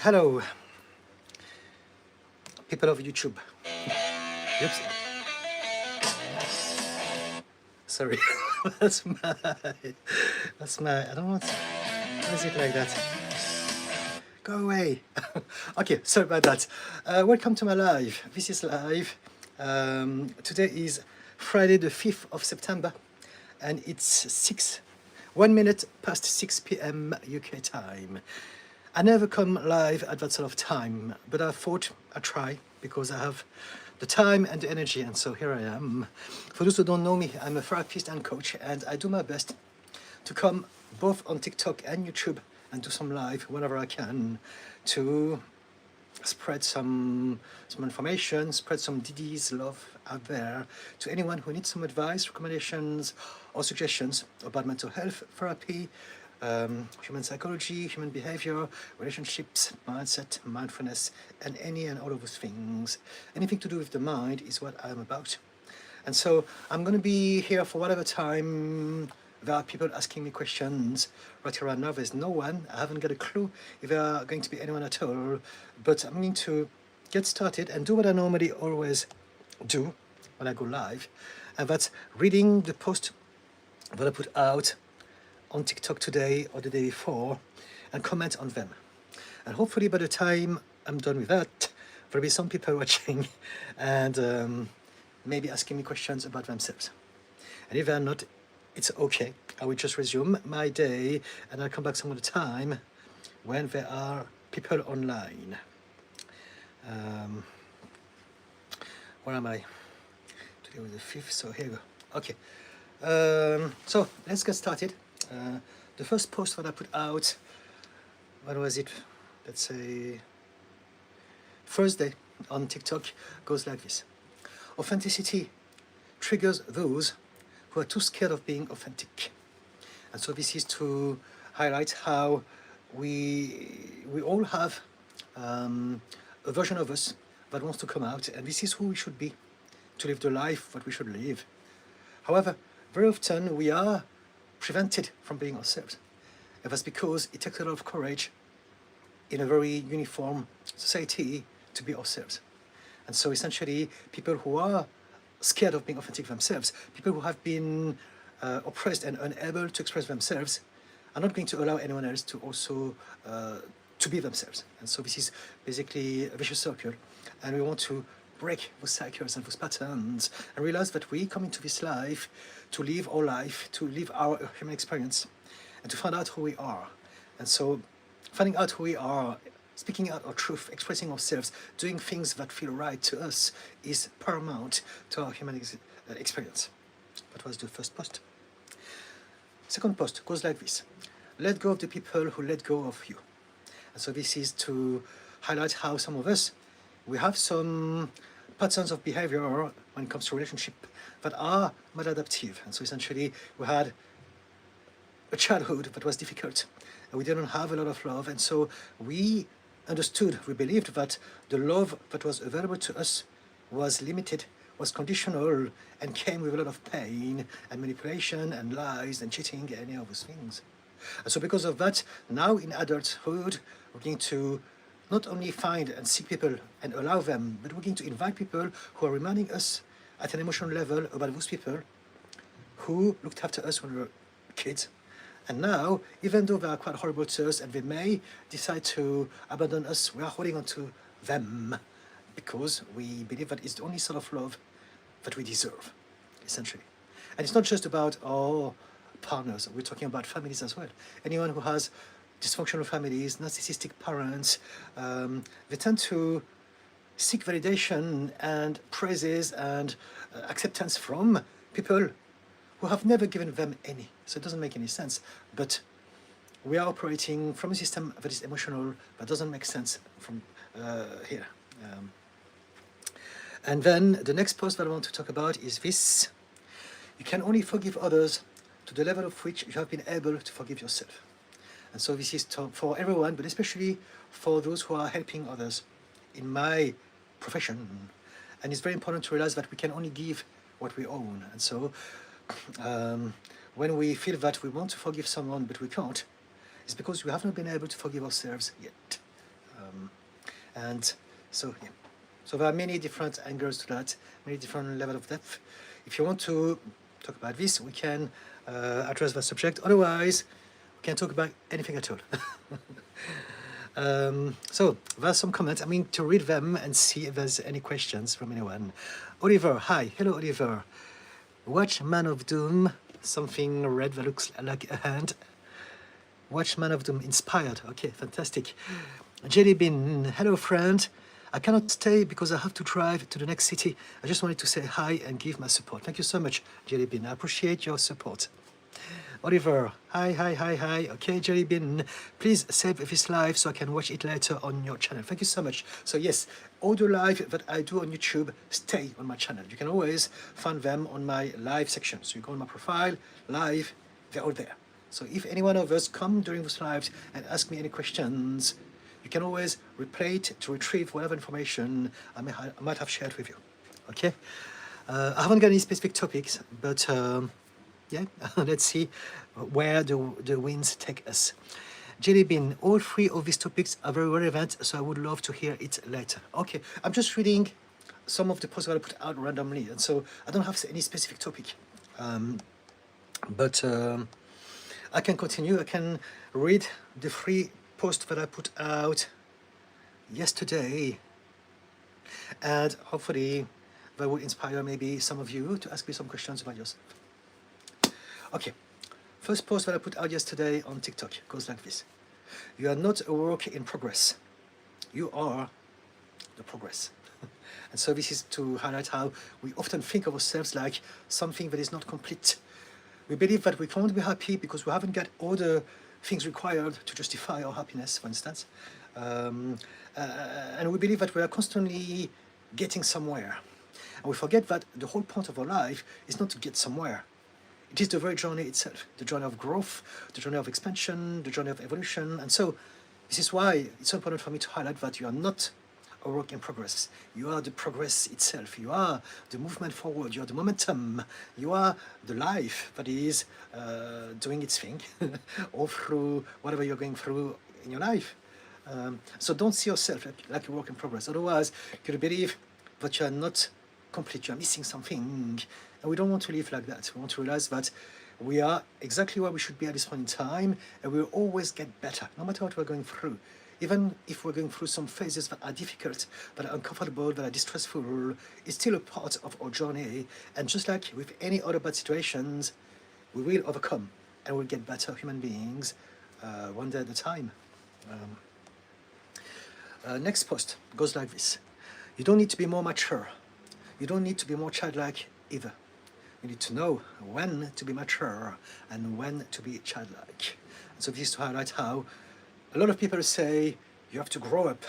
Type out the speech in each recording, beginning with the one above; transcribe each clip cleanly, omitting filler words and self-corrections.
Hello, people of YouTube. Oops, sorry. that's my, I don't want, why is it like that? Go away. Okay, sorry about that. Welcome to my live. This is live. Today is Friday the 5th of September, and it's 1 minute past 6 p.m. UK time. I never come live at that sort of time, but I thought I'd try because I have the time and the energy, and so here I am. For those who don't know me, I'm a therapist and coach, and I do my best to come both on TikTok and YouTube and do some live whenever I can to spread some information, spread some DD's love out there to anyone who needs some advice, recommendations, or suggestions about mental health, therapy, human psychology, human behavior, relationships, mindset, mindfulness, and any and all of those things. Anything to do with the mind is what I'm about. And so I'm going to be here for whatever time there are people asking me questions. Right around now, there's no one. I haven't got a clue if there are going to be anyone at all. But I'm going to get started and do what I normally always do when I go live. And that's reading the post that I put out on TikTok today or the day before and comment on them. And hopefully by the time I'm done with that, there'll be some people watching and maybe asking me questions about themselves. And if they're not, it's okay. I will just resume my day and I'll come back some other time when there are people online. Where am I? Today was the 5th, so here we go. Okay. So let's get started. The first post that I put out, when was it? Let's say Thursday on TikTok goes like this. Authenticity triggers those who are too scared of being authentic. And so this is to highlight how we all have a version of us that wants to come out, and this is who we should be to live the life that we should live. However, very often we are prevented from being ourselves. And that's because it takes a lot of courage in a very uniform society to be ourselves. And so essentially, people who are scared of being authentic themselves, people who have been oppressed and unable to express themselves, are not going to allow anyone else to also to be themselves. And so this is basically a vicious circle. And we want to break those cycles and those patterns and realize that we come into this life to live our life, to live our human experience, and to find out who we are. And so finding out who we are, speaking out our truth, expressing ourselves, doing things that feel right to us is paramount to our human experience. That was the first post. Second post goes like this. Let go of the people who let go of you. And so this is to highlight how some of us, we have some patterns of behavior when it comes to relationship that are maladaptive. And so essentially we had a childhood that was difficult. And we didn't have a lot of love. And so we understood, we believed that the love that was available to us was limited, was conditional, and came with a lot of pain and manipulation and lies and cheating and any of those things. And so because of that, now in adulthood, we're going to not only find and seek people and allow them, but we're going to invite people who are reminding us at an emotional level about those people who looked after us when we were kids. And now, even though they are quite horrible to us and they may decide to abandon us, we are holding on to them because we believe that it's the only sort of love that we deserve, essentially. And it's not just about our partners, we're talking about families as well. Anyone who has dysfunctional families, narcissistic parents, they tend to seek validation and praises and acceptance from people who have never given them any. So it doesn't make any sense. But we are operating from a system that is emotional, that doesn't make sense from here. And then the next post that I want to talk about is this. You can only forgive others to the level of which you have been able to forgive yourself. And so this is for everyone, but especially for those who are helping others in my profession. And it's very important to realize that we can only give what we own. And so when we feel that we want to forgive someone but we can't, it's because we have not been able to forgive ourselves yet. And so, yeah. So there are many different angles to that, many different level of depth. If you want to talk about this, we can address the subject. Otherwise, we can talk about anything at all. So there's some comments. I mean, to read them and see if there's any questions from anyone. Oliver, hi. Hello, Oliver. Watch Man of Doom, something red that looks like a hand. Watch Man of Doom, inspired. Okay, fantastic. Jelly Bean, hello, friend. I cannot stay because I have to drive to the next city. I just wanted to say hi and give my support. Thank you so much, Jelly Bean. I appreciate your support. Oliver, hi, hi, hi, hi. Okay, Jelly Bean, please save this live so I can watch it later on your channel. Thank you so much. So yes, all the live that I do on YouTube stay on my channel. You can always find them on my live section. So you go on my profile, live, they're all there. So if any one of us come during those lives and ask me any questions, you can always replay it to retrieve whatever information I might have shared with you. Okay? I haven't got any specific topics, but yeah, let's see where the winds take us. Jelly Bean, all three of these topics are very relevant, so I would love to hear it later. Okay, I'm just reading some of the posts that I put out randomly, and so I don't have any specific topic. But I can continue. I can read the 3 posts that I put out yesterday, and hopefully that will inspire maybe some of you to ask me some questions about yourself. Okay, first post that I put out yesterday on TikTok goes like this. You are not a work in progress. You are the progress. And so this is to highlight how we often think of ourselves like something that is not complete. We believe that we can't be happy because we haven't got all the things required to justify our happiness, for instance. And we believe that we are constantly getting somewhere. And we forget that the whole point of our life is not to get somewhere. It is the very journey itself, the journey of growth, the journey of expansion, the journey of evolution. And so this is why it's so important for me to highlight that you are not a work in progress. You are the progress itself. You are the movement forward. You are the momentum. You are the life that is doing its thing all through whatever you're going through in your life. So don't see yourself like a work in progress. Otherwise, you believe that you are not complete, you are missing something. And we don't want to live like that. We want to realize that we are exactly where we should be at this point in time, and we'll always get better, no matter what we're going through. Even if we're going through some phases that are difficult, that are uncomfortable, that are distressful, it's still a part of our journey. And just like with any other bad situations, we will overcome and we'll get better human beings one day at a time. Next post goes like this. You don't need to be more mature. You don't need to be more childlike either. You need to know when to be mature and when to be childlike. And so this is to highlight how a lot of people say you have to grow up,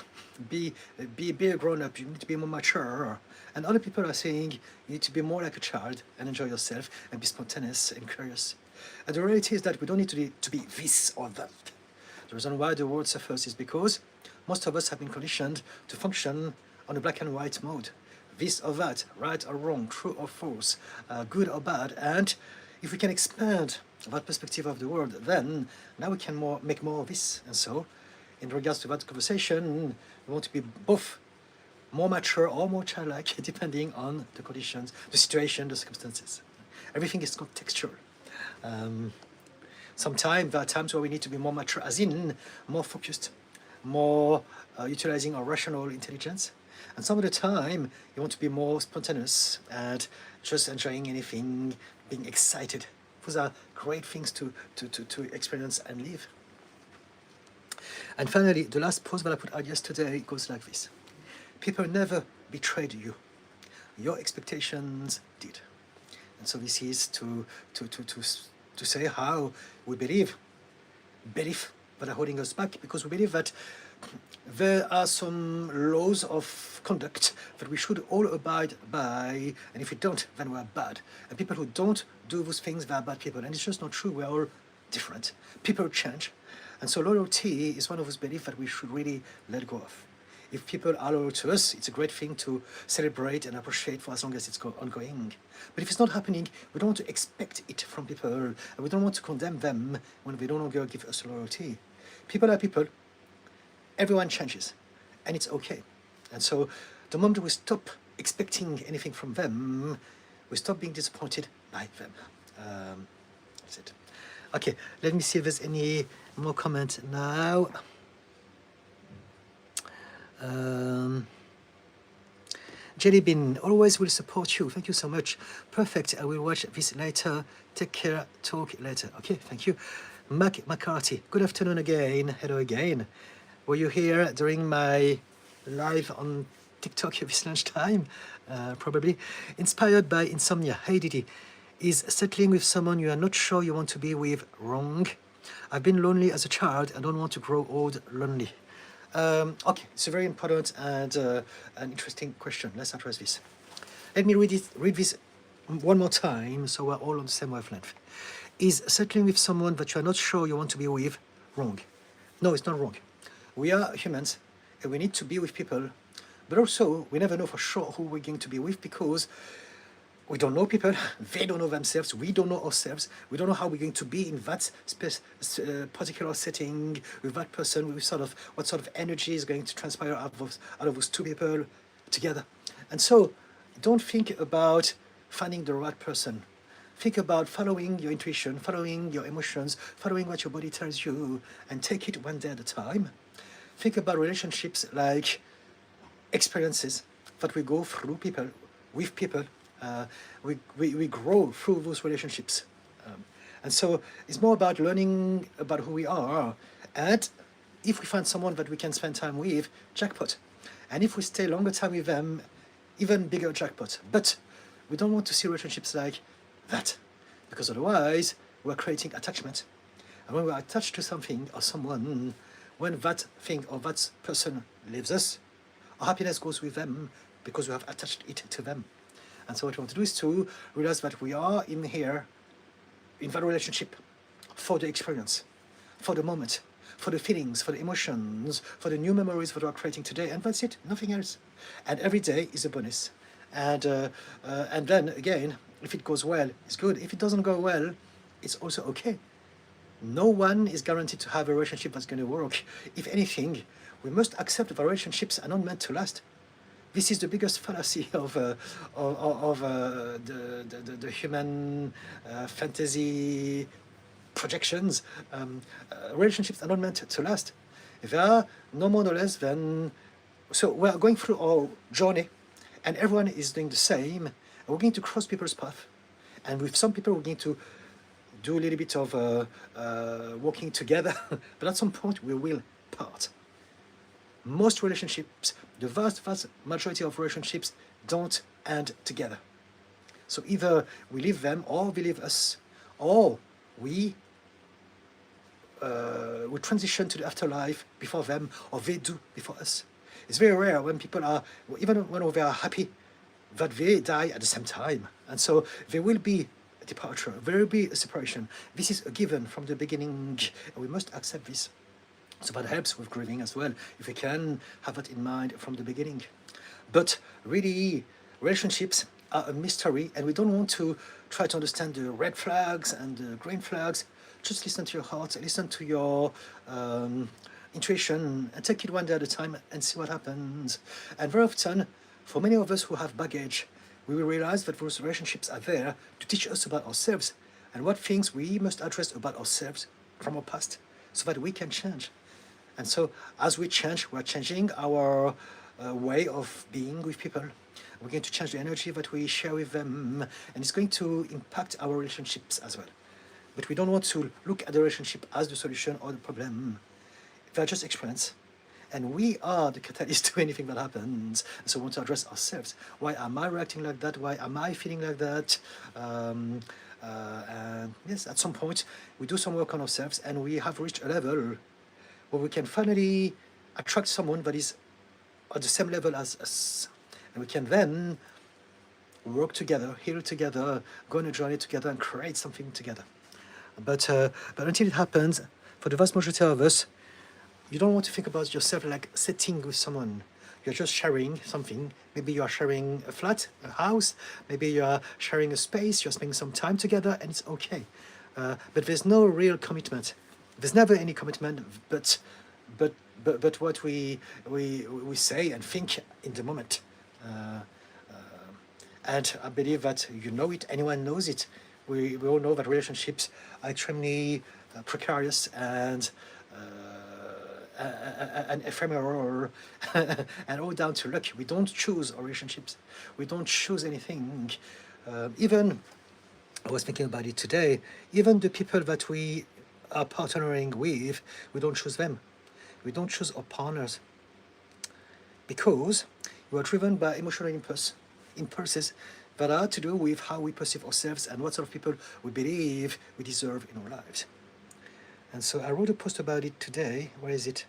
be a grown-up, you need to be more mature. And other people are saying you need to be more like a child and enjoy yourself and be spontaneous and curious. And the reality is that we don't need to be this or that. The reason why the world suffers is because most of us have been conditioned to function on a black and white mode. This or that, right or wrong, true or false, good or bad. And if we can expand that perspective of the world, then now we can make more of this. And so, in regards to that conversation, we want to be both more mature or more childlike, depending on the conditions, the situation, the circumstances. Everything is contextual. Sometimes there are times where we need to be more mature, as in more focused, more utilizing our rational intelligence. And some of the time, you want to be more spontaneous and just enjoying anything, being excited. Those are great things to experience and live. And finally, the last post that I put out yesterday goes like this. People never betrayed you. Your expectations did. And so this is to say how we belief that are holding us back, because we believe that there are some laws of conduct that we should all abide by, and if we don't, then we're bad. And people who don't do those things, they're bad people. And it's just not true. We're all different. People change. And so loyalty is one of those beliefs that we should really let go of. If people are loyal to us, it's a great thing to celebrate and appreciate for as long as it's ongoing. But if it's not happening, we don't want to expect it from people, and we don't want to condemn them when they no longer give us loyalty. People are people. Everyone changes. and it's okay. And so the moment we stop expecting anything from them, we stop being disappointed by them. That's it. Okay, let me see if there's any more comment now. Jelly Bean, always will support you. Thank you so much. Perfect. I will watch this later. Take care. Talk later. Okay, thank you. Mac McCarthy, good afternoon again. Hello again. Were you here during my live on TikTok this lunchtime? Probably. Inspired by insomnia. Hey Didi, is settling with someone you are not sure you want to be with wrong? I've been lonely as a child and don't want to grow old lonely. Okay, it's a very important and an interesting question. Let's address this. Let me read this one more time so we're all on the same wavelength. Is settling with someone that you are not sure you want to be with wrong? No, it's not wrong. We are humans and we need to be with people, but also we never know for sure who we're going to be with because we don't know people, they don't know themselves, we don't know ourselves, we don't know how we're going to be in that particular setting with that person, with what sort of energy is going to transpire out of those two people together. And so don't think about finding the right person. Think about following your intuition, following your emotions, following what your body tells you, and take it one day at a time. Think about relationships like experiences that we go through with people. We grow through those relationships. And so it's more about learning about who we are. And if we find someone that we can spend time with, jackpot. And if we stay longer time with them, even bigger jackpot. But we don't want to see relationships like that, because otherwise we're creating attachment. And when we're attached to something or someone, when that thing or that person leaves us, our happiness goes with them because we have attached it to them. And so what we want to do is to realize that we are in here, in that relationship, for the experience, for the moment, for the feelings, for the emotions, for the new memories that we are creating today, and that's it, nothing else. And every day is a bonus. And then again, if it goes well, it's good. If it doesn't go well, it's also okay. No one is guaranteed to have a relationship that's going to work. If anything, we must accept that relationships are not meant to last. This is the biggest fallacy of the human fantasy projections. Relationships are not meant to last. They are no more or less than... So we're going through our journey, and everyone is doing the same. And we're going to cross people's path. And with some people, we're going to do a little bit of working together. But at some point, we will part. Most relationships, the vast majority of relationships don't end together. So either we leave them or they leave us, or we transition to the afterlife before them, or they do before us. It's very rare when people are, even when they are happy, that they die at the same time. And so there will be a departure, there will be a separation. This is a given from the beginning, and we must accept this. So that helps with grieving as well, if we can have that in mind from the beginning. But really, relationships are a mystery, and we don't want to try to understand the red flags and the green flags. Just listen to your heart, listen to your intuition, and take it one day at a time and see what happens. And very often, for many of us who have baggage, we will realize that those relationships are there to teach us about ourselves and what things we must address about ourselves from our past so that we can change. And so as we change, we're changing our way of being with people. We're going to change the energy that we share with them, and it's going to impact our relationships as well. But we don't want to look at the relationship as the solution or the problem. They're just experience. And we are the catalyst to anything that happens. So we want to address ourselves. Why am I reacting like that? Why am I feeling like that? And yes, at some point, we do some work on ourselves, and we have reached a level where we can finally attract someone that is at the same level as us. And we can then work together, heal together, go on a journey together, and create something together. But until it happens, for the vast majority of us, you don't want to think about yourself like sitting with someone. You're just sharing something. Maybe you are sharing a flat, a house. Maybe you are sharing a space. You're spending some time together, and it's okay. But there's no real commitment. There's never any commitment, but but what we say and think in the moment. And I believe that you know it, anyone knows it. We all know that relationships are extremely precarious and ephemeral and all down to luck. We don't choose our relationships. We don't choose anything. Even, I was thinking about it today, even the people that we are partnering with, we don't choose them. We don't choose our partners because we are driven by emotional impulses that are to do with how we perceive ourselves and what sort of people we believe we deserve in our lives. And so I wrote a post about it today. Where is it?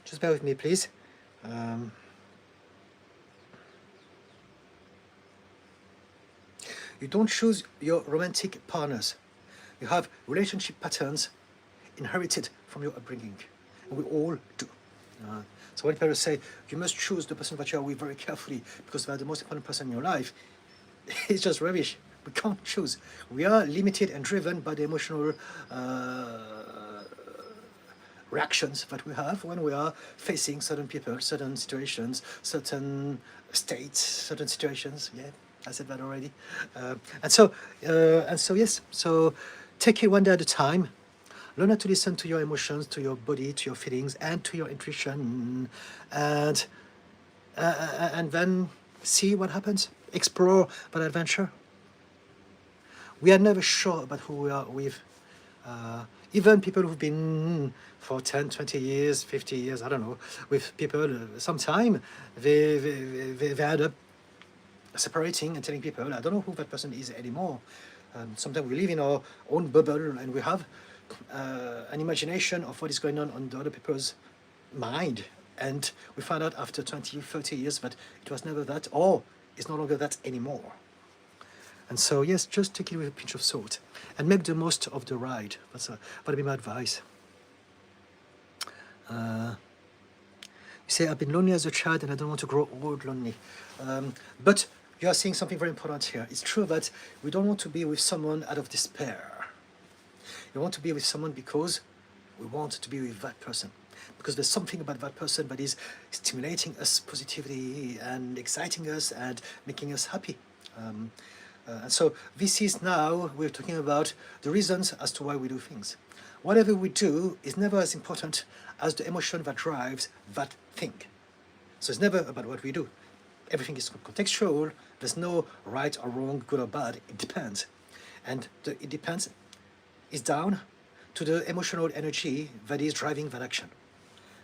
Just bear with me, please. You don't choose your romantic partners. You have relationship patterns inherited from your upbringing. And we all do. So when people say, you must choose the person that you are with very carefully because they are the most important person in your life, it's just rubbish. We can't choose. We are limited and driven by the emotional reactions that we have when we are facing certain people, certain situations, certain states, certain situations. Yeah, I said that already. And so yes. So take it one day at a time. Learn how to listen to your emotions, to your body, to your feelings, and to your intuition, and then see what happens. Explore that adventure. We are never sure about who we are with. Even people who've been for 10, 20 years, 50 years, I don't know, with people sometime, they end up separating and telling people, I don't know who that person is anymore. Sometimes we live in our own bubble and we have an imagination of what is going on the other people's mind. And we find out after 20, 30 years that it was never that, or it's no longer that anymore. And so, yes, just take it with a pinch of salt and make the most of the ride. That'd be my advice. You say, I've been lonely as a child and I don't want to grow old lonely. But you are saying something very important here. It's true that we don't want to be with someone out of despair. We want to be with someone because we want to be with that person. Because there's something about that person that is stimulating us positively and exciting us and making us happy. And so this is now, we're talking about the reasons as to why we do things. Whatever we do is never as important as the emotion that drives that thing. So it's never about what we do. Everything is contextual. There's no right or wrong, good or bad. It depends. And it depends is down to the emotional energy that is driving that action.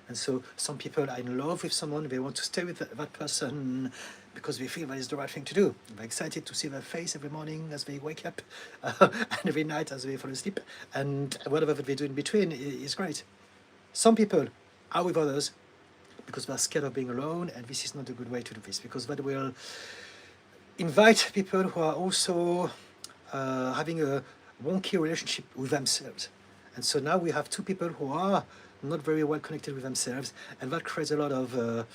And so some people are in love with someone, they want to stay with that person because they feel that is the right thing to do. They're excited to see their face every morning as they wake up and every night as they fall asleep, and whatever they do in between is great. Some people are with others because they're scared of being alone, and this is not a good way to do this, because that will invite people who are also having a wonky relationship with themselves. And so now we have two people who are not very well connected with themselves, and that creates a lot of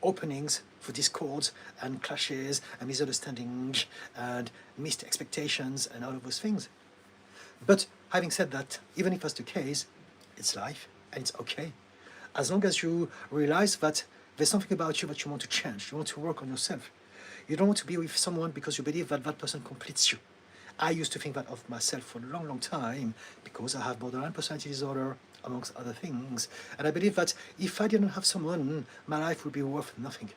openings for discords and clashes and misunderstanding and missed expectations and all of those things. But having said that, even if that's the case, it's life and it's okay. As long as you realize that there's something about you that you want to change, you want to work on yourself. You don't want to be with someone because you believe that that person completes you. I used to think that of myself for a long, long time because I have borderline personality disorder, amongst other things. And I believe that if I didn't have someone, my life would be worth nothing.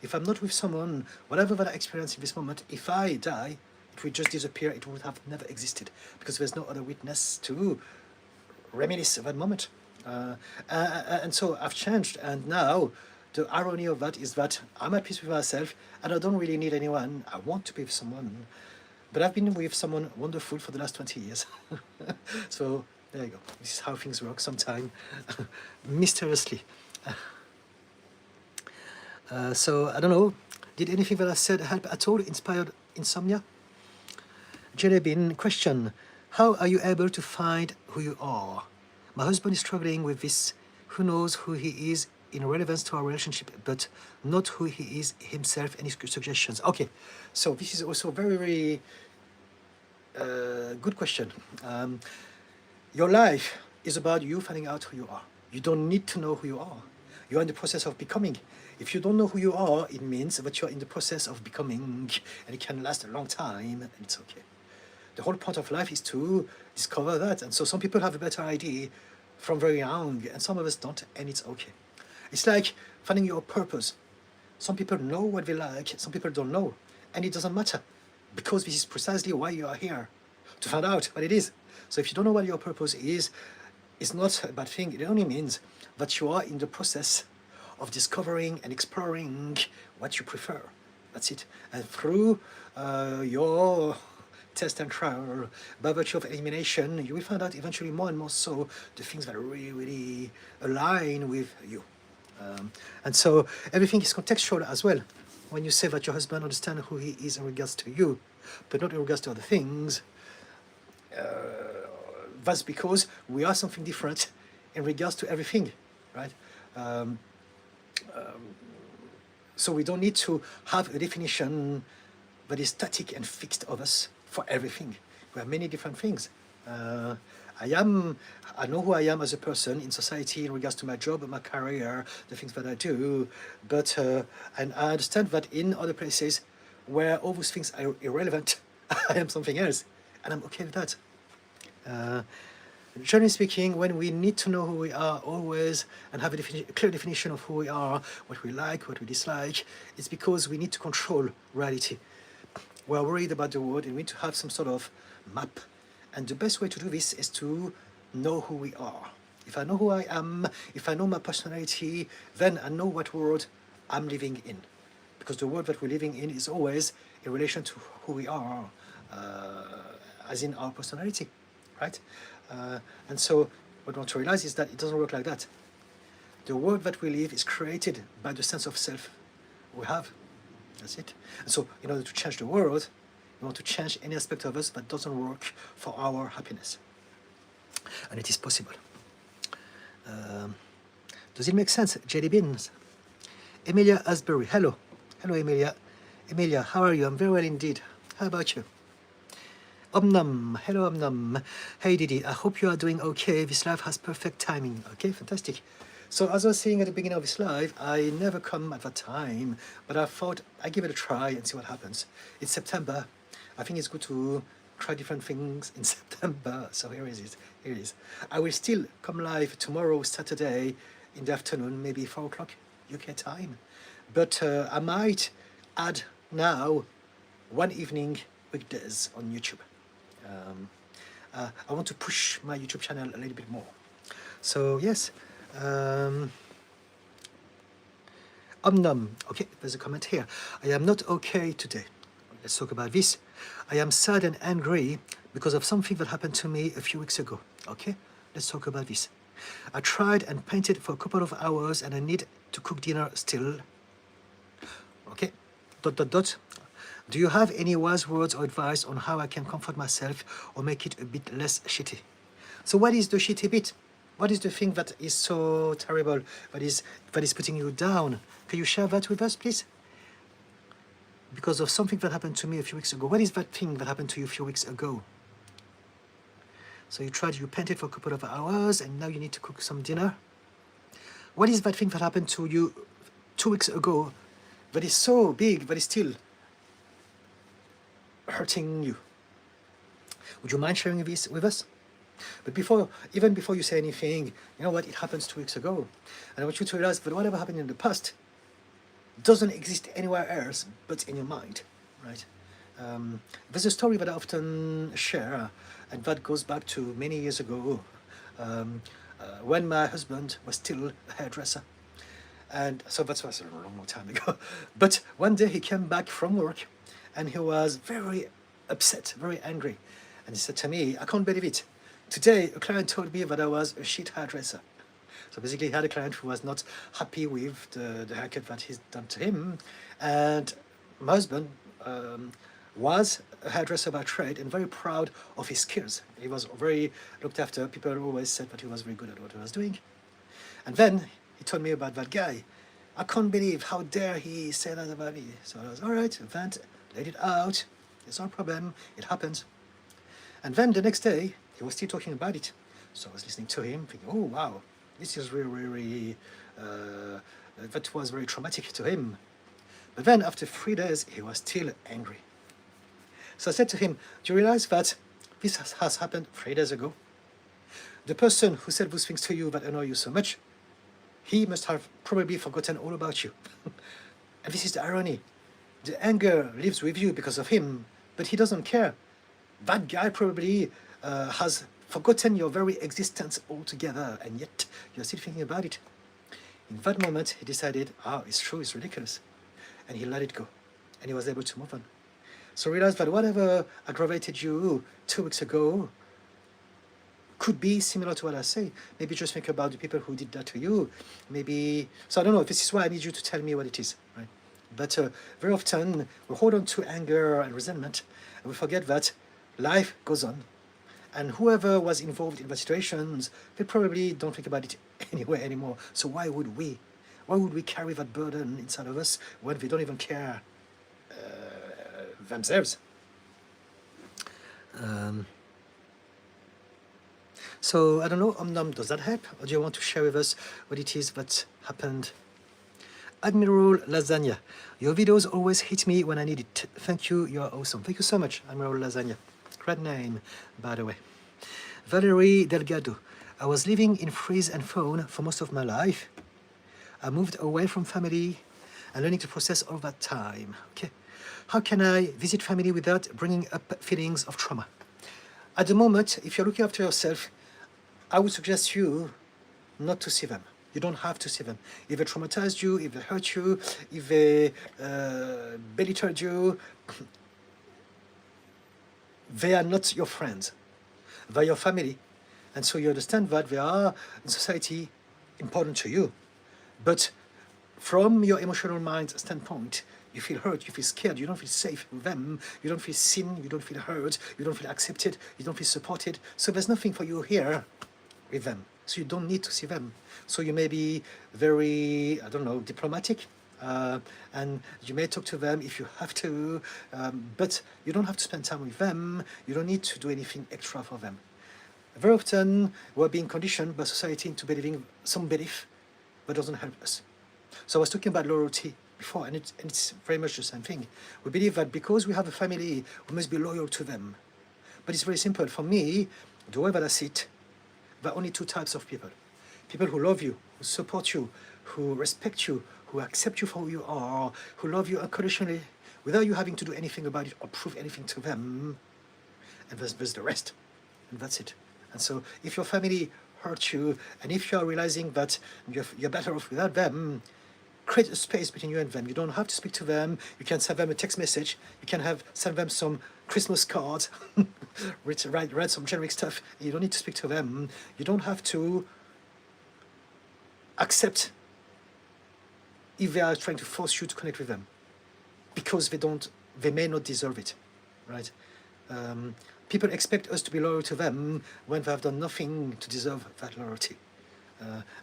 If I'm not with someone, whatever that I experience in this moment, if I die, it would just disappear. It would have never existed because there's no other witness to reminisce of that moment. And so I've changed, and now the irony of that is that I'm at peace with myself and I don't really need anyone. I want to be with someone. But I've been with someone wonderful for the last 20 years. So there you go. This is how things work sometimes, mysteriously. So I don't know, did anything that I said help at all, inspired insomnia? Jelebin, question, how are you able to find who you are? My husband is struggling with this. Who knows who he is in relevance to our relationship, but not who he is himself. Any suggestions? Okay, so this is also very, very good question. Your life is about you finding out who you are. You don't need to know who you are. You're in the process of becoming. If you don't know who you are, it means that you're in the process of becoming, and it can last a long time, and it's okay. The whole point of life is to discover that. And so some people have a better idea from very young, and some of us don't, and it's okay. It's like finding your purpose. Some people know what they like, some people don't know, and it doesn't matter, because this is precisely why you are here, to find out what it is. So if you don't know what your purpose is, it's not a bad thing. It only means that you are in the process of discovering and exploring what you prefer. That's it. And through your test and trial, by virtue of elimination, you will find out eventually more and more so the things that really, really align with you. And so everything is contextual as well. When you say that your husband understands who he is in regards to you, but not in regards to other things, that's because we are something different in regards to everything, right? So we don't need to have a definition that is static and fixed of us for everything. We have many different things. I know who I am as a person in society in regards to my job, my career, the things that I do, but and I understand that in other places where all those things are irrelevant, I am something else, and I'm okay with that. Generally speaking, when we need to know who we are always and have a clear definition of who we are, what we like, what we dislike, it's because we need to control reality. We're worried about the world and we need to have some sort of map. And the best way to do this is to know who we are. If I know who I am, if I know my personality, then I know what world I'm living in. Because the world that we're living in is always in relation to who we are, as in our personality, right? And so what we want to realize is that it doesn't work like that. The world that we live is created by the sense of self we have. That's it. And so in order to change the world, we want to change any aspect of us that doesn't work for our happiness. And it is possible. Does it make sense? JD Beans. Emilia Asbury. Hello. Hello, Emilia. Emilia, how are you? I'm very well indeed. How about you? Omnam. Hello, Omnam. Hey, Didi. I hope you are doing okay. This live has perfect timing. Okay, fantastic. So as I was saying at the beginning of this live, I never come at that time, but I thought I'd give it a try and see what happens. It's September. I think it's good to try different things in September. So here it is. Here it is. I will still come live tomorrow, Saturday, in the afternoon, maybe 4 o'clock UK time. But I might add now one evening weekdays on YouTube. I want to push my YouTube channel a little bit more. So yes. Okay, there's a comment here. I am not okay today. Let's talk about this. I am sad and angry because of something that happened to me a few weeks ago. Okay, let's talk about this. I tried and painted for a couple of hours and I need to cook dinner still. Okay, ... Do you have any wise words or advice on how I can comfort myself or make it a bit less shitty? So what is the shitty bit? What is the thing that is so terrible, that is putting you down? Can you share that with us, please? Because of something that happened to me a few weeks ago. What is that thing that happened to you a few weeks ago? So you painted for a couple of hours and now you need to cook some dinner. What is that thing that happened to you 2 weeks ago that is so big, that is still hurting you? Would you mind sharing this with us? But even before you say anything, you know what, it happens 2 weeks ago. And I want you to realize that whatever happened in the past doesn't exist anywhere else but in your mind, right? There's a story that I often share, and that goes back to many years ago, when my husband was still a hairdresser. And so that was a long time ago. But one day he came back from work and he was very upset, very angry. And he said to me, I can't believe it. Today, a client told me that I was a shit hairdresser. So basically, he had a client who was not happy with the haircut that he's done to him. And my husband was a hairdresser by trade and very proud of his skills. He was very looked after. People always said that he was very good at what he was doing. And then he told me about that guy. I can't believe, how dare he say that about me. So I was, all right, vent, let it out. It's no problem, it happens. And then the next day, he was still talking about it. So I was listening to him, thinking, oh wow, this is really, really, that was very traumatic to him. But then after 3 days, he was still angry. So I said to him, do you realize that this has happened 3 days ago? The person who said those things to you that annoy you so much, he must have probably forgotten all about you. And this is the irony. The anger lives with you because of him, but he doesn't care. That guy probably has forgotten your very existence altogether, and yet you're still thinking about it. In that moment, he decided, it's true, it's ridiculous. And he let it go. And he was able to move on. So realize that whatever aggravated you 2 weeks ago could be similar to what I say. Maybe just think about the people who did that to you. Maybe, so I don't know, this is why I need you to tell me what it is, right? But very often we hold on to anger and resentment, and we forget that life goes on. And whoever was involved in the situations, they probably don't think about it anyway anymore. So why would we? Why would we carry that burden inside of us when they don't even care themselves? So I don't know, does that help? Or do you want to share with us what it is that happened? Admiral Lasagna, your videos always hit me when I need it. Thank you, you're awesome. Thank you so much, Admiral Lasagna. Great name, by the way. Valerie Delgado, I was living in freeze and phone for most of my life. I moved away from family and learning to process all that time. Okay, how can I visit family without bringing up feelings of trauma? At the moment, if you're looking after yourself, I would suggest you not to see them. You don't have to see them. If they traumatized you, if they hurt you, if they belittled you, they are not your friends. They are your family. And so you understand that they are, in society, important to you. But from your emotional mind standpoint, you feel hurt, you feel scared, you don't feel safe with them, you don't feel seen, you don't feel heard, you don't feel accepted, you don't feel supported. So there's nothing for you here with them. So you don't need to see them. So you may be very, I don't know, diplomatic, and you may talk to them if you have to, but you don't have to spend time with them. You don't need to do anything extra for them. Very often, we're being conditioned by society into believing some belief that doesn't help us. So I was talking about loyalty before, and it's very much the same thing. We believe that because we have a family, we must be loyal to them. But it's very simple. For me, the way that I see it, there are only two types of people. People who love you, who support you, who respect you, who accept you for who you are, who love you unconditionally, without you having to do anything about it or prove anything to them. And there's the rest. And that's it. And so if your family hurt you, and if you're realizing that you're better off without them, create a space between you and them. You don't have to speak to them. You can send them a text message. You can send them some Christmas cards, write some generic stuff. You don't need to speak to them. You don't have to accept if they are trying to force you to connect with them, because they may not deserve it, right? People expect us to be loyal to them when they have done nothing to deserve that loyalty.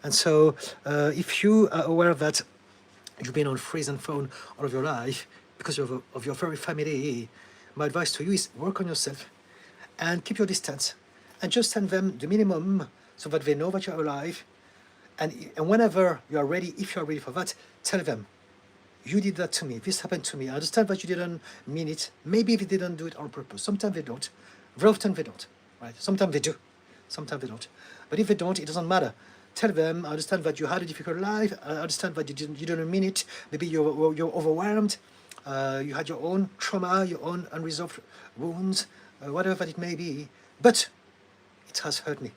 And so if you are aware that you've been on freeze and phone all of your life because of your very family, my advice to you is work on yourself and keep your distance and just send them the minimum so that they know that you're alive. And whenever you are ready, if you are ready for that, tell them, you did that to me, this happened to me. I understand that you didn't mean it. Maybe they didn't do it on purpose. Sometimes they don't. Very often they don't, right? Sometimes they do. Sometimes they don't. But if they don't, it doesn't matter. Tell them, I understand that you had a difficult life. I understand that you didn't mean it. Maybe you're overwhelmed. You had your own trauma, your own unresolved wounds, whatever that it may be. But it has hurt me.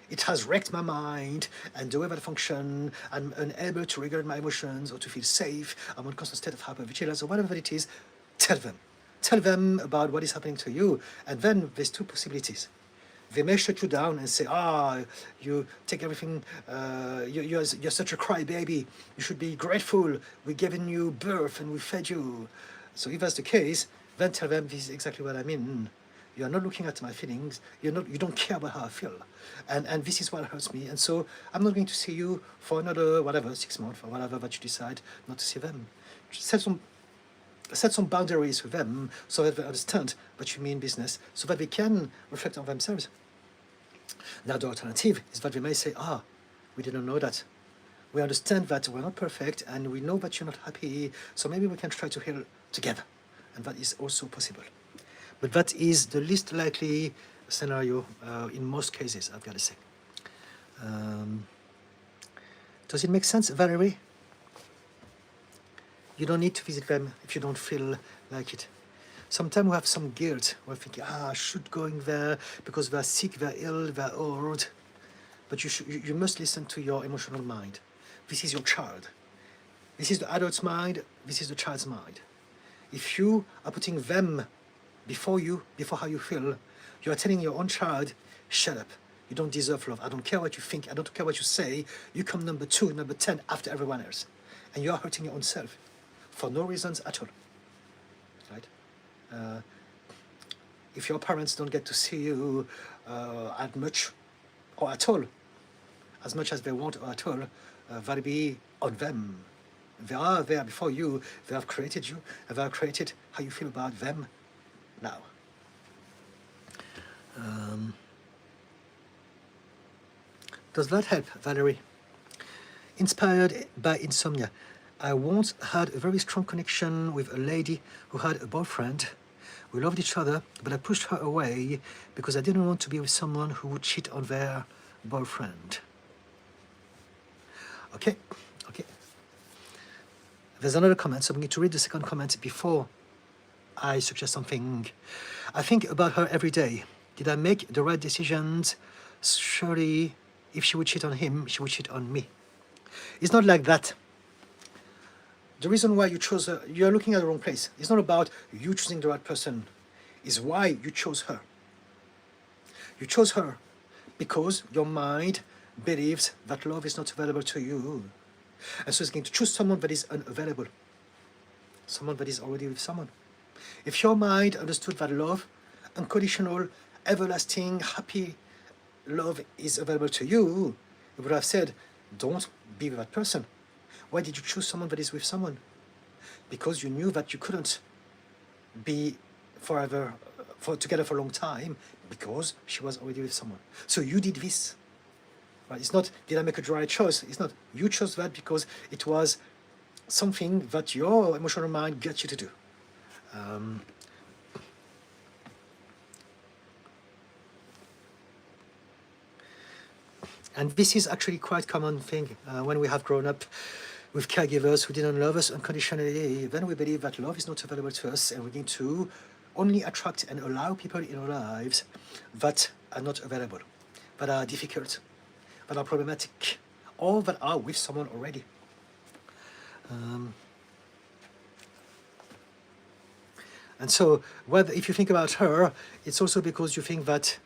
It has wrecked my mind and the way that I function. I'm unable to regulate my emotions or to feel safe. I'm in a constant state of hypervigilance or whatever it is. Tell them. Tell them about what is happening to you. And then there's two possibilities. They may shut you down and say, you take everything, you're such a crybaby. You should be grateful. We've given you birth and we fed you. So if that's the case, then tell them this is exactly what I mean. You are not looking at my feelings. You don't care about how I feel. And this is what hurts me. And so I'm not going to see you for another, 6 months or whatever that you decide not to see them. Set some boundaries with them so that they understand what you mean business, so that they can reflect on themselves. Now the alternative is that we may say, we didn't know that. We understand that we're not perfect and we know that you're not happy, so maybe we can try to heal together. And that is also possible. But that is the least likely scenario in most cases, I've got to say. Does it make sense, Valerie? You don't need to visit them if you don't feel like it. Sometimes we have some guilt. We're thinking, I should go in there because they're sick, they're ill, they're old. But you must listen to your emotional mind. This is your child. This is the adult's mind. This is the child's mind. If you are putting them before you, before how you feel, you are telling your own child, shut up. You don't deserve love. I don't care what you think. I don't care what you say. You come number 2, number 10 after everyone else. And you are hurting your own self for no reasons at all. Right? If your parents don't get to see you as much or at all, as much as they want or at all, that'll be on them. They are there before you. They have created you. And they have created how you feel about them now. Does that help, Valerie? Inspired by insomnia. I once had a very strong connection with a lady who had a boyfriend. We loved each other, but I pushed her away because I didn't want to be with someone who would cheat on their boyfriend. Okay. There's another comment, so I'm going to read the second comment before I suggest something. I think about her every day. Did I make the right decisions? Surely, if she would cheat on him, she would cheat on me. It's not like that. The reason why you chose her, you're looking at the wrong place. It's not about you choosing the right person. It's why you chose her. You chose her because your mind believes that love is not available to you. And so it's going to choose someone that is unavailable. Someone that is already with someone. If your mind understood that love, unconditional, everlasting, happy love is available to you, it would have said, don't be with that person. Why did you choose someone that is with someone? Because you knew that you couldn't be together for a long time because she was already with someone. So you did this. Right? It's not, did I make a right choice? It's not, you chose that because it was something that your emotional mind got you to do. And this is actually quite a common thing when we have grown up with caregivers who didn't love us unconditionally. Then we believe that love is not available to us and we need to only attract and allow people in our lives that are not available, that are difficult, that are problematic, or that are with someone already. And so, if you think about her, it's also because you think that,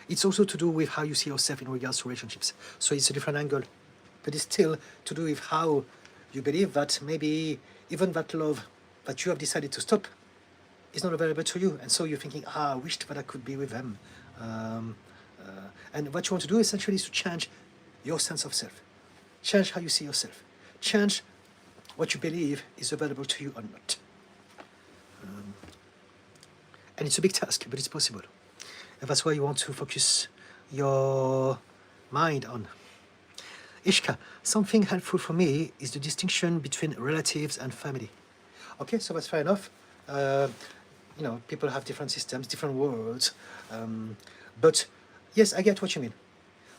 it's also to do with how you see yourself in regards to relationships. So it's a different angle, but it's still to do with how you believe that maybe even that love that you have decided to stop is not available to you. And so you're thinking, I wished that I could be with them. And what you want to do essentially is to change your sense of self. Change how you see yourself. Change what you believe is available to you or not. And it's a big task, but it's possible. And that's why you want to focus your mind on. Ishka, something helpful for me is the distinction between relatives and family. Okay, so that's fair enough. People have different systems, different words. But yes, I get what you mean.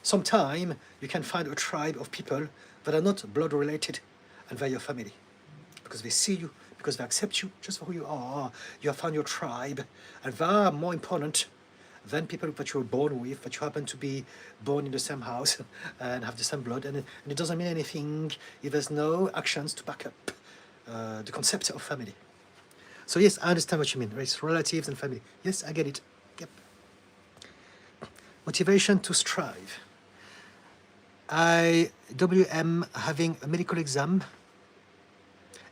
Sometimes you can find a tribe of people that are not blood related and they're your family. Because they see you, because they accept you just for who you are. You have found your tribe, and they are more important than people that you were born with, that you happen to be born in the same house and have the same blood. And it doesn't mean anything if there's no actions to back up the concept of family. So yes, I understand what you mean, right? It's relatives and family. Yes, I get it. Yep. Motivation to strive. I am having a medical exam.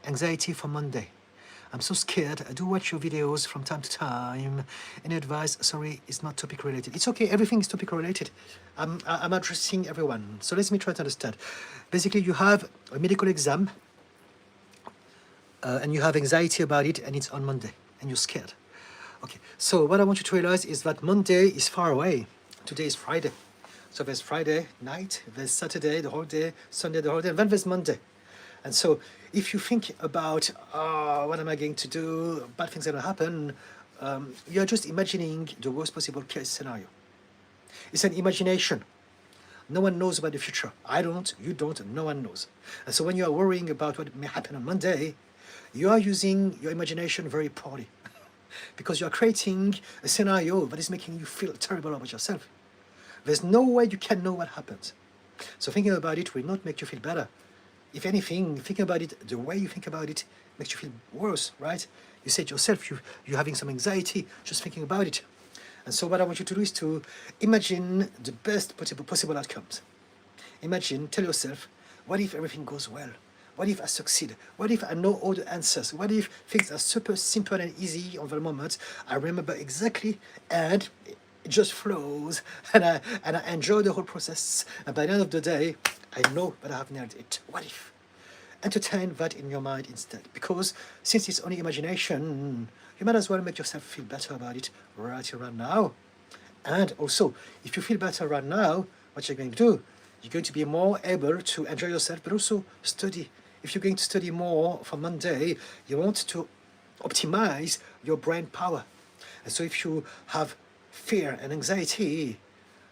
Anxiety for Monday. I'm so scared. I do watch your videos from time to time. Any advice? Sorry, it's not topic related. It's okay. Everything is topic related. I'm addressing everyone. So let me try to understand. Basically, you have a medical exam and you have anxiety about it and it's on Monday and you're scared. Okay. So what I want you to realize is that Monday is far away. Today is Friday. So there's Friday night, there's Saturday, the whole day, Sunday, the whole day, and then there's Monday. And so if you think about, what am I going to do, bad things are going to happen, you're just imagining the worst possible case scenario. It's an imagination. No one knows about the future. I don't, you don't, no one knows. And so when you are worrying about what may happen on Monday, you are using your imagination very poorly because you are creating a scenario that is making you feel terrible about yourself. There's no way you can know what happens. So thinking about it will not make you feel better. If anything, thinking about it, the way you think about it makes you feel worse, right? You say to yourself, you're having some anxiety just thinking about it. And so what I want you to do is to imagine the best possible outcomes. Imagine, tell yourself, what if everything goes well? What if I succeed? What if I know all the answers? What if things are super simple and easy on the moment? I remember exactly, and it just flows, and I enjoy the whole process. And by the end of the day, I know that I have nailed it. What if? Entertain that in your mind instead, because since it's only imagination, you might as well make yourself feel better about it right now. And also, if you feel better right now, what you're going to do, you're going to be more able to enjoy yourself, but also study. If you're going to study more for Monday, you want to optimize your brain power. And so if you have fear and anxiety,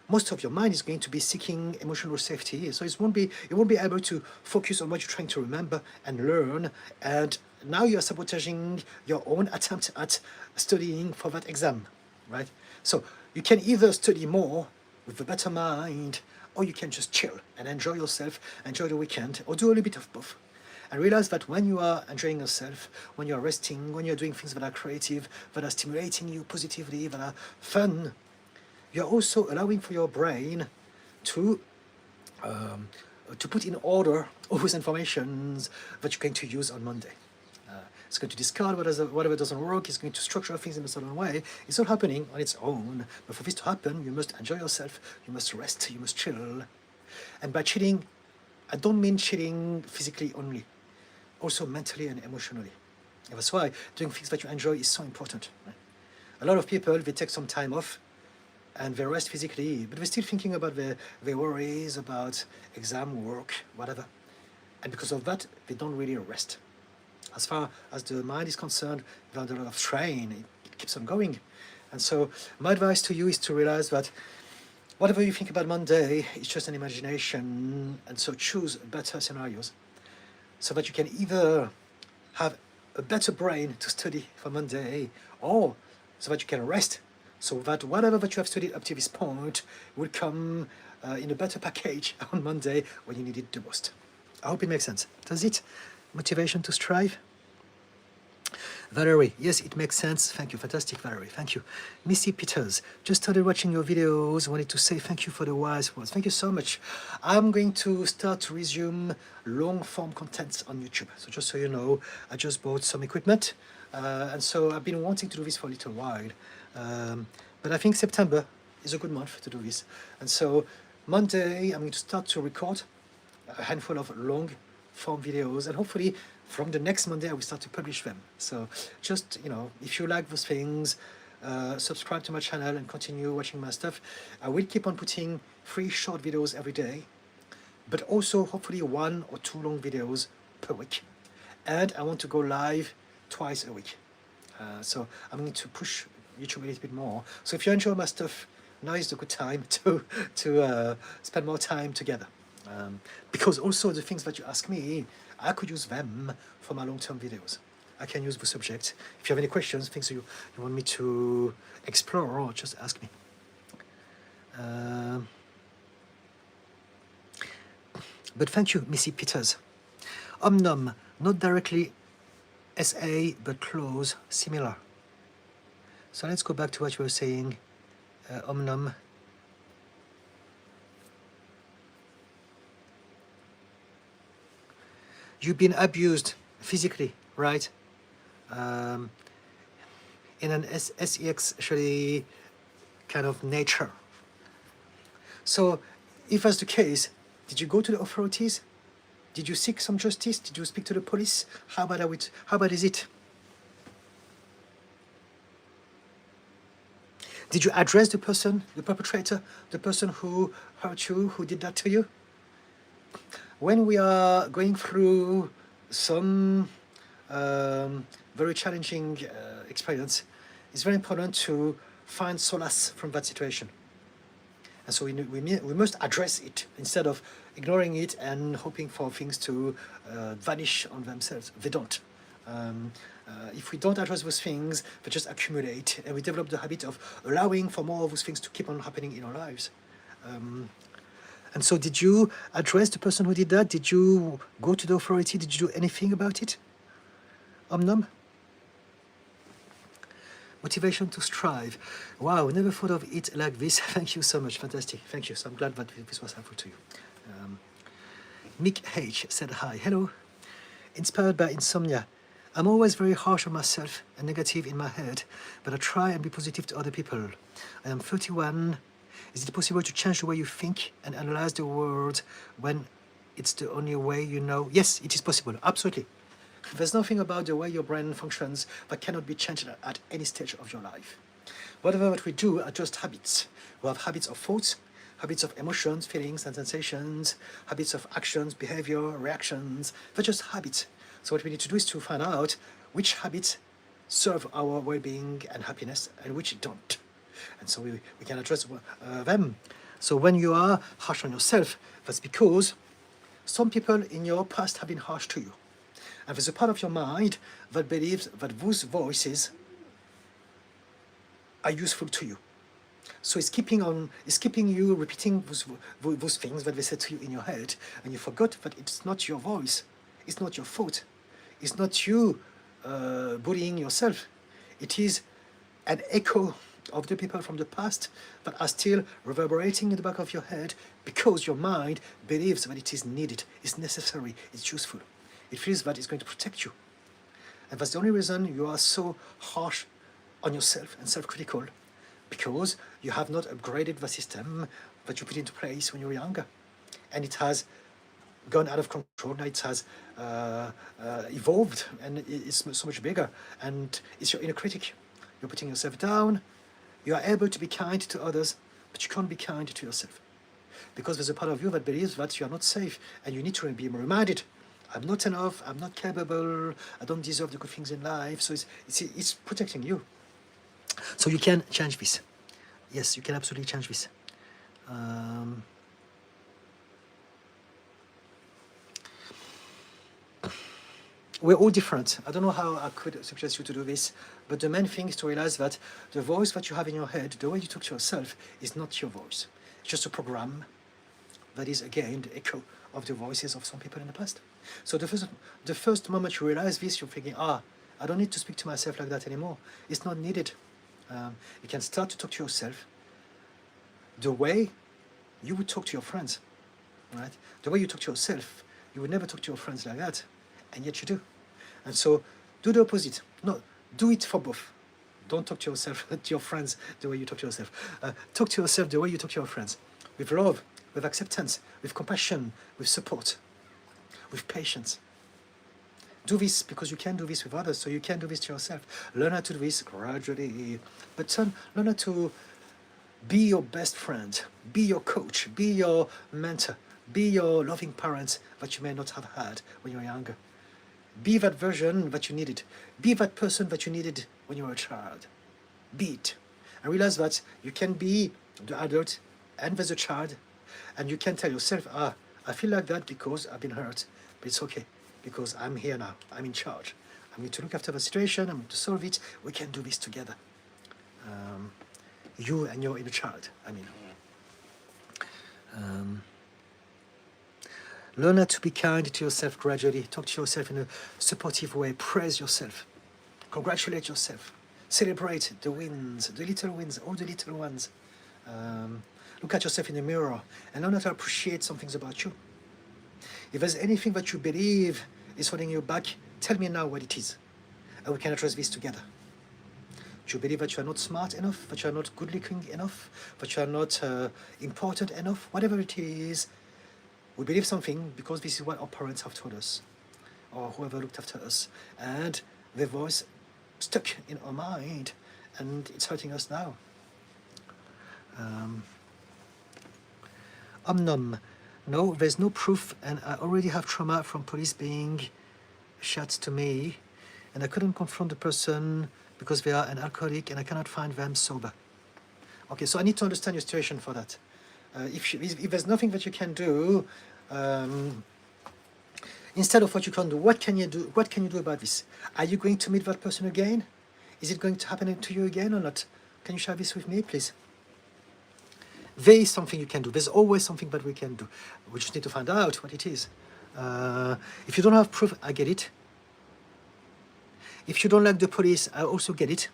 most of your mind is going to be seeking emotional safety. So it won't be able to focus on what you're trying to remember and learn. And now you're sabotaging your own attempt at studying for that exam, right? So you can either study more with a better mind, or you can just chill and enjoy yourself, enjoy the weekend, or do a little bit of both. And realize that when you are enjoying yourself, when you're resting, when you're doing things that are creative, that are stimulating you positively, that are fun, you're also allowing for your brain to put in order all those informations that you're going to use on Monday. It's going to discard whatever doesn't work. It's going to structure things in a certain way. It's all happening on its own. But for this to happen, you must enjoy yourself. You must rest. You must chill. And by chilling, I don't mean chilling physically only, also mentally and emotionally. And that's why doing things that you enjoy is so important. Right? A lot of people, they take some time off and they rest physically, but they're still thinking about their worries, about exam, work, whatever. And because of that, they don't really rest. As far as the mind is concerned, without a lot of strain, it keeps on going. And so my advice to you is to realize that whatever you think about Monday is just an imagination, and so choose better scenarios so that you can either have a better brain to study for Monday, or so that you can rest, so that whatever that you have studied up to this point will come in a better package on Monday when you need it the most. I hope it makes sense. Does it? Motivation to strive? Valerie, yes, it makes sense. Thank you. Fantastic, Valerie. Thank you. Missy Peters, just started watching your videos. Wanted to say thank you for the wise words. Thank you so much. I'm going to start to resume long-form contents on YouTube. So just so you know, I just bought some equipment. And so I've been wanting to do this for a little while. But I think September is a good month to do this. And so Monday, I'm going to start to record a handful of long-form videos, and hopefully from the next Monday I will start to publish them. So just, if you like those things, subscribe to my channel and continue watching my stuff. I will keep on putting 3 short videos every day, but also hopefully 1 or 2 long videos per week. And I want to go live twice a week. So I'm going to push YouTube a little bit more. So if you enjoy my stuff, now is a good time to spend more time together. Because also the things that you ask me, I could use them for my long-term videos. I can use the subject. If you have any questions, things you want me to explore, just ask me. But thank you, Missy Peters. Omnom, not directly SA, but close, similar. So let's go back to what you were saying, Omnom. You've been abused physically, right? In an SEX actually kind of nature. So if that's the case, did you go to the authorities? Did you seek some justice? Did you speak to the police? How bad is it? Did you address the person, the perpetrator, the person who hurt you, who did that to you? When we are going through some very challenging experience, it's very important to find solace from that situation. And so we must address it instead of ignoring it and hoping for things to vanish on themselves. They don't. If we don't address those things, they just accumulate, and we develop the habit of allowing for more of those things to keep on happening in our lives. And so did you address the person who did that? Did you go to the authority? Did you do anything about it? Om-nom? Motivation to strive. Wow, never thought of it like this. Thank you so much. Fantastic. Thank you. So I'm glad that this was helpful to you. Mick H. said hi. Hello. Inspired by insomnia. I'm always very harsh on myself and negative in my head, but I try and be positive to other people. I am 31. Is it possible to change the way you think and analyze the world when it's the only way you know? Yes, it is possible. Absolutely. There's nothing about the way your brain functions that cannot be changed at any stage of your life. Whatever that we do are just habits. We have habits of thoughts, habits of emotions, feelings and sensations, habits of actions, behavior, reactions. They're just habits. So what we need to do is to find out which habits serve our well-being and happiness and which don't. And so we can address them. So when you are harsh on yourself, that's because some people in your past have been harsh to you. And there's a part of your mind that believes that those voices are useful to you. So it's keeping you repeating those things that they said to you in your head, and you forgot that it's not your voice, it's not your fault, it's not you bullying yourself. It is an echo of the people from the past that are still reverberating in the back of your head because your mind believes that it is needed, it's necessary, it's useful. It feels that it's going to protect you. And that's the only reason you are so harsh on yourself and self-critical, because you have not upgraded the system that you put into place when you were younger. And it has gone out of control. Now it has evolved, and it's so much bigger. And it's your inner critic. You're putting yourself down. You are able to be kind to others, but you can't be kind to yourself. Because there's a part of you that believes that you are not safe, and you need to be reminded, I'm not enough, I'm not capable, I don't deserve the good things in life. So it's protecting you. So you can change this. Yes, you can absolutely change this. We're all different. I don't know how I could suggest you to do this, but the main thing is to realize that the voice that you have in your head, the way you talk to yourself, is not your voice. It's just a program that is, again, the echo of the voices of some people in the past. So the first moment you realize this, you're thinking, I don't need to speak to myself like that anymore. It's not needed. You can start to talk to yourself the way you would talk to your friends, right? The way you talk to yourself, you would never talk to your friends like that, and yet you do. And so do the opposite. No, do it for both. Don't talk to yourself, to your friends, the way you talk to yourself. Talk to yourself the way you talk to your friends, with love, with acceptance, with compassion, with support, with patience. Do this because you can do this with others, so you can do this to yourself. Learn how to do this gradually. But learn how to be your best friend, be your coach, be your mentor, be your loving parent that you may not have had when you were younger. Be that version that you needed. Be that person that you needed when you were a child. Be it. And realize that you can be the adult and there's a child, and you can tell yourself, I feel like that because I've been hurt, but it's okay, because I'm here now, I'm in charge. I'm going to look after the situation, I'm going to solve it, we can do this together. You and your inner child, I mean. Learn how to be kind to yourself gradually. Talk to yourself in a supportive way. Praise yourself. Congratulate yourself. Celebrate the wins, the little wins, all the little ones. Look at yourself in the mirror and learn how to appreciate some things about you. If there's anything that you believe is holding you back, tell me now what it is, and we can address this together. Do you believe that you are not smart enough, that you are not good-looking enough, that you are not important enough? Whatever it is, we believe something because this is what our parents have told us, or whoever looked after us, and the voice stuck in our mind, and it's hurting us now. Omnom. No, there's no proof, and I already have trauma from police being shot to me, and I couldn't confront the person because they are an alcoholic, and I cannot find them sober. Okay, so I need to understand your situation for that. If there's nothing that you can do, instead of what you can do, what can you do? What can you do about this? Are you going to meet that person again? Is it going to happen to you again or not? Can you share this with me, please? There is something you can do. There's always something that we can do. We just need to find out what it is. If you don't have proof, I get it. If you don't like the police, I also get it.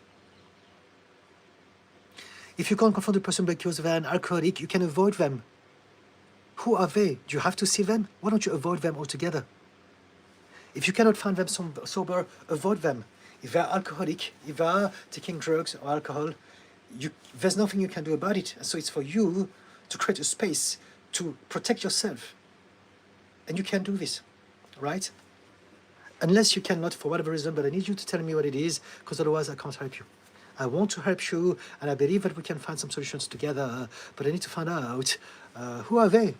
If you can't confront the person because they're an alcoholic, you can avoid them. Who are they? Do you have to see them? Why don't you avoid them altogether? If you cannot find them sober, avoid them. If they're alcoholic, if they're taking drugs or alcohol, there's nothing you can do about it. So it's for you to create a space to protect yourself. And you can do this, right? Unless you cannot, for whatever reason, but I need you to tell me what it is, because otherwise I can't help you. I want to help you, and I believe that we can find some solutions together, but I need to find out, who are they?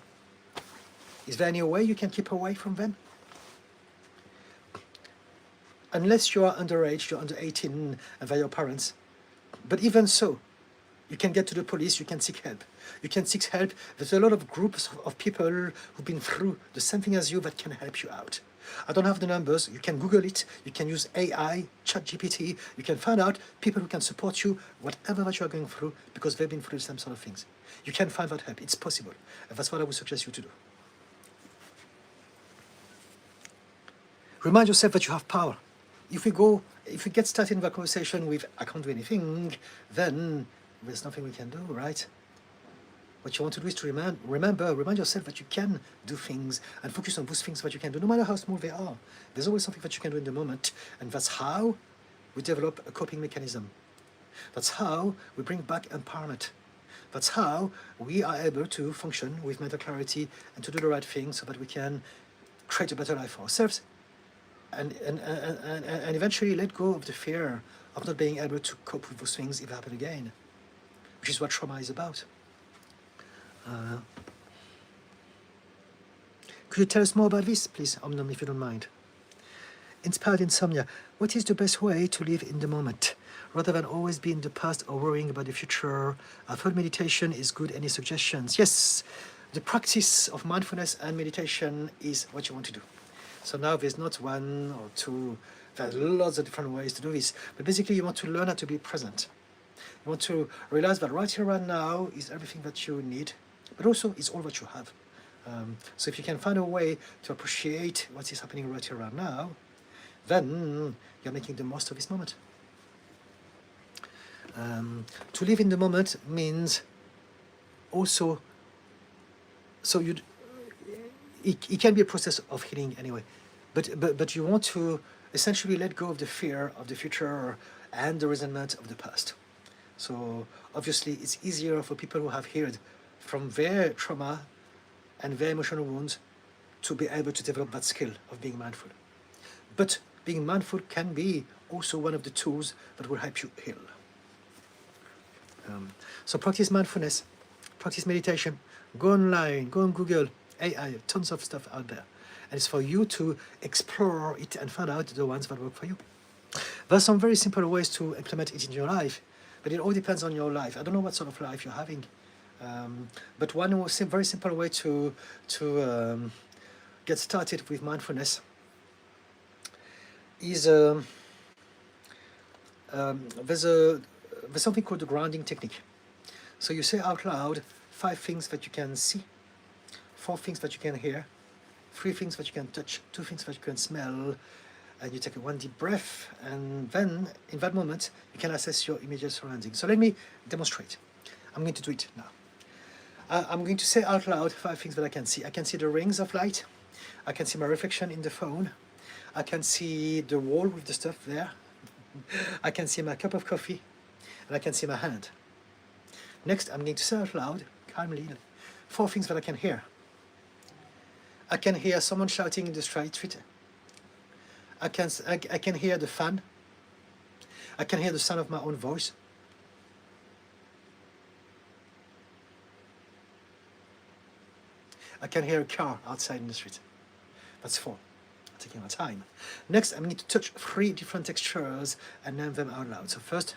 Is there any way you can keep away from them? Unless you are underage, you're under 18, and they're your parents. But even so, you can get to the police, you can seek help. You can seek help. There's a lot of groups of people who've been through the same thing as you that can help you out. I don't have the numbers. You can Google it. You can use AI, ChatGPT. You can find out people who can support you, whatever that you are going through, because they've been through the same sort of things. You can find that help. It's possible. And that's what I would suggest you to do. Remind yourself that you have power. If we get started in the conversation with, I can't do anything, then there's nothing we can do, right? What you want to do is to remind yourself that you can do things and focus on those things that you can do, no matter how small they are. There's always something that you can do in the moment, and that's how we develop a coping mechanism. That's how we bring back empowerment. That's how we are able to function with mental clarity and to do the right thing so that we can create a better life for ourselves and eventually let go of the fear of not being able to cope with those things if they happen again, which is what trauma is about. Could you tell us more about this, please, Omnom, if you don't mind? Inspired insomnia. What is the best way to live in the moment, rather than always be in the past or worrying about the future? I've heard meditation is good. Any suggestions? Yes, the practice of mindfulness and meditation is what you want to do. So now there's not one or two. There are lots of different ways to do this. But basically, you want to learn how to be present. You want to realize that right here, right now, is everything that you need, but also is all that you have. So if you can find a way to appreciate what is happening right here, right now, then you're making the most of this moment. To live in the moment means also, so it can be a process of healing anyway, but you want to essentially let go of the fear of the future and the resentment of the past. So obviously it's easier for people who have healed from their trauma and their emotional wounds to be able to develop that skill of being mindful. But being mindful can be also one of the tools that will help you heal. So practice mindfulness, practice meditation, go online, go on Google, AI, tons of stuff out there. And it's for you to explore it and find out the ones that work for you. There are some very simple ways to implement it in your life, but it all depends on your life. I don't know what sort of life you're having. But one very simple way to get started with mindfulness is there's something called the grounding technique. So you say out loud 5 things that you can see, 4 things that you can hear, 3 things that you can touch, 2 things that you can smell, and you take one deep breath, and then in that moment you can assess your immediate surroundings. So let me demonstrate. I'm going to do it now. I'm going to say out loud 5 things that I can see. I can see the rings of light. I can see my reflection in the phone. I can see the wall with the stuff there. I can see my cup of coffee, and I can see my hand. Next, I'm going to say out loud, calmly, 4 things that I can hear. I can hear someone shouting in the street. I can hear the fan. I can hear the sound of my own voice. can hear a car outside in the street. That's 4. Taking our time. Next, I'm going to touch 3 different textures and name them out loud. So first,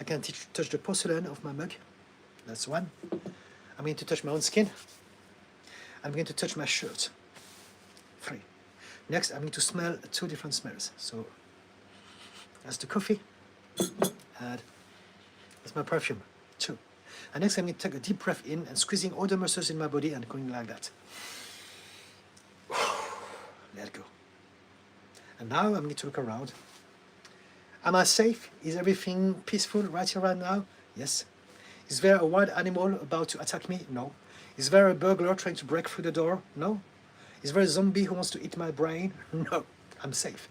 I can touch the porcelain of my mug. That's 1. I'm going to touch my own skin. I'm going to touch my shirt. 3. Next, I'm going to smell 2 different smells. So that's the coffee, and that's my perfume. 2. And next, I'm going to take a deep breath in and squeezing all the muscles in my body and going like that. Let go. And now I'm going to look around. Am I safe? Is everything peaceful right here, right now? Yes. Is there a wild animal about to attack me? No. Is there a burglar trying to break through the door? No. Is there a zombie who wants to eat my brain? No. I'm safe.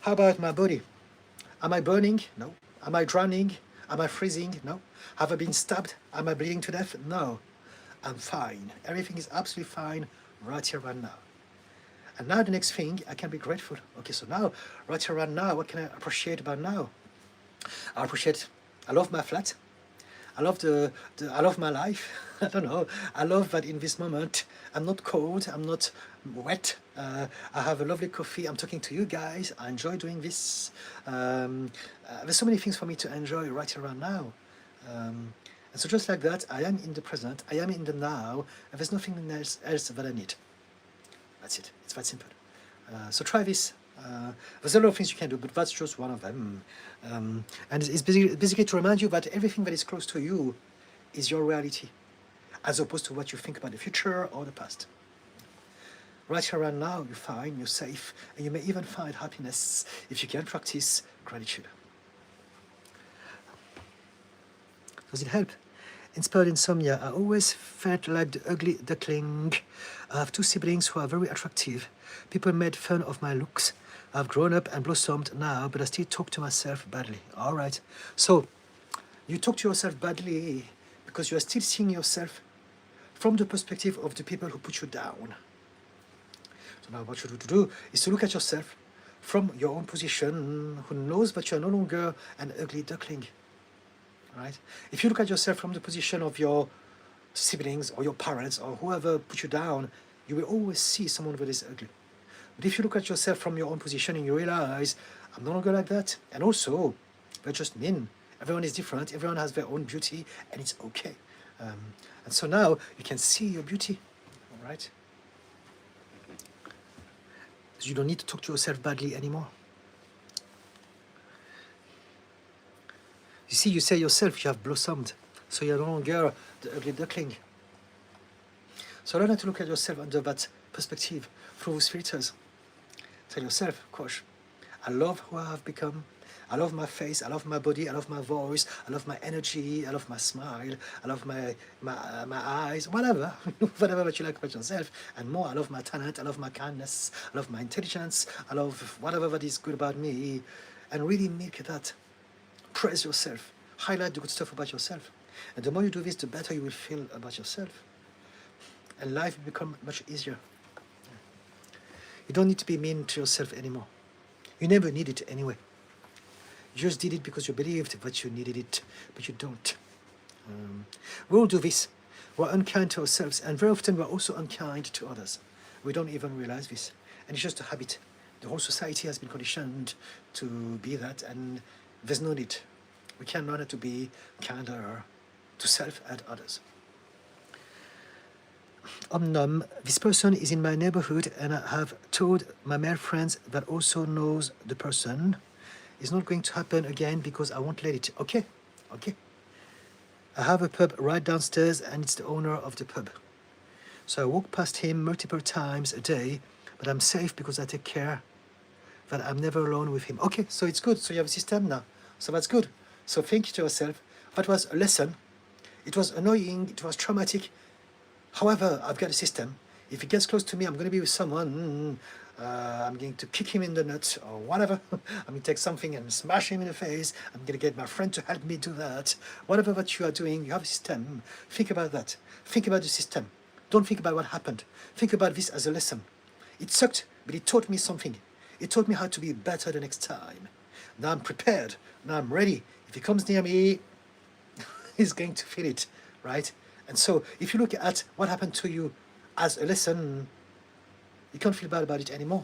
How about my body? Am I burning? No. Am I drowning? Am I freezing? No. Have I been stabbed? Am I bleeding to death? No. I'm fine. Everything is absolutely fine right here, right now. And now the next thing, I can be grateful. Okay, so now, right here, right now, what can I appreciate about now? I love my flat. I love I love my life. I don't know. I love that in this moment, I'm not cold, I'm not wet. I have a lovely coffee. I'm talking to you guys. I enjoy doing this. There's so many things for me to enjoy right here, right now. And so just like that, I am in the present, I am in the now, and there's nothing else that I need. That's it. It's that simple. So try this. There's a lot of things you can do, but that's just one of them. And it's basically to remind you that everything that is close to you is your reality, as opposed to what you think about the future or the past. Right here and now, you're fine, you're safe, and you may even find happiness if you can practice gratitude. Does it help? Inspired insomnia. I always felt like the ugly duckling. I have 2 siblings who are very attractive. People made fun of my looks. I've grown up and blossomed now, but I still talk to myself badly. All right. So you talk to yourself badly because you are still seeing yourself from the perspective of the people who put you down. So now what you need to do is to look at yourself from your own position, who knows that you are no longer an ugly duckling. Right? If you look at yourself from the position of your siblings or your parents or whoever put you down, you will always see someone that is ugly. But if you look at yourself from your own position and you realize, I'm no longer like that, and also, they're just mean. Everyone is different, everyone has their own beauty, and it's okay. And so now you can see your beauty, all right? So you don't need to talk to yourself badly anymore. You see, you say yourself, you have blossomed, so you're no longer the ugly duckling. So learn how to look at yourself under that perspective, through those filters. Tell yourself, gosh, I love who I have become. I love my face, I love my body, I love my voice, I love my energy, I love my smile, I love my eyes, whatever, whatever that you like about yourself, and more, I love my talent, I love my kindness, I love my intelligence, I love whatever that is good about me, and really make that. Praise yourself, highlight the good stuff about yourself, and the more you do this, the better you will feel about yourself, and life will become much easier. You don't need to be mean to yourself anymore. You never need it anyway. You just did it because you believed that you needed it, but you don't. We all do this. We're unkind to ourselves, and very often we're also unkind to others. We don't even realize this, and it's just a habit. The whole society has been conditioned to be that, and there's no need. We can learn how to be kinder to self and others. This person is in my neighborhood, and I have told my male friends that also knows the person. It's not going to happen again because I won't let it. Okay. I have a pub right downstairs, and it's the owner of the pub. So I walk past him multiple times a day, but I'm safe because I take care that I'm never alone with him. Okay, so it's good. So you have a system now. So that's good. So think to yourself, that was a lesson. It was annoying. It was traumatic. However, I've got a system. If he gets close to me, I'm going to be with someone. I'm going to kick him in the nuts or whatever. I'm going to take something and smash him in the face. I'm going to get my friend to help me do that. Whatever that you are doing, you have a system. Think about that. Think about the system. Don't think about what happened. Think about this as a lesson. It sucked, but it taught me something. It taught me how to be better the next time. Now I'm prepared. Now I'm ready. If he comes near me, he's going to feel it, right? And so if you look at what happened to you as a lesson, you can't feel bad about it anymore,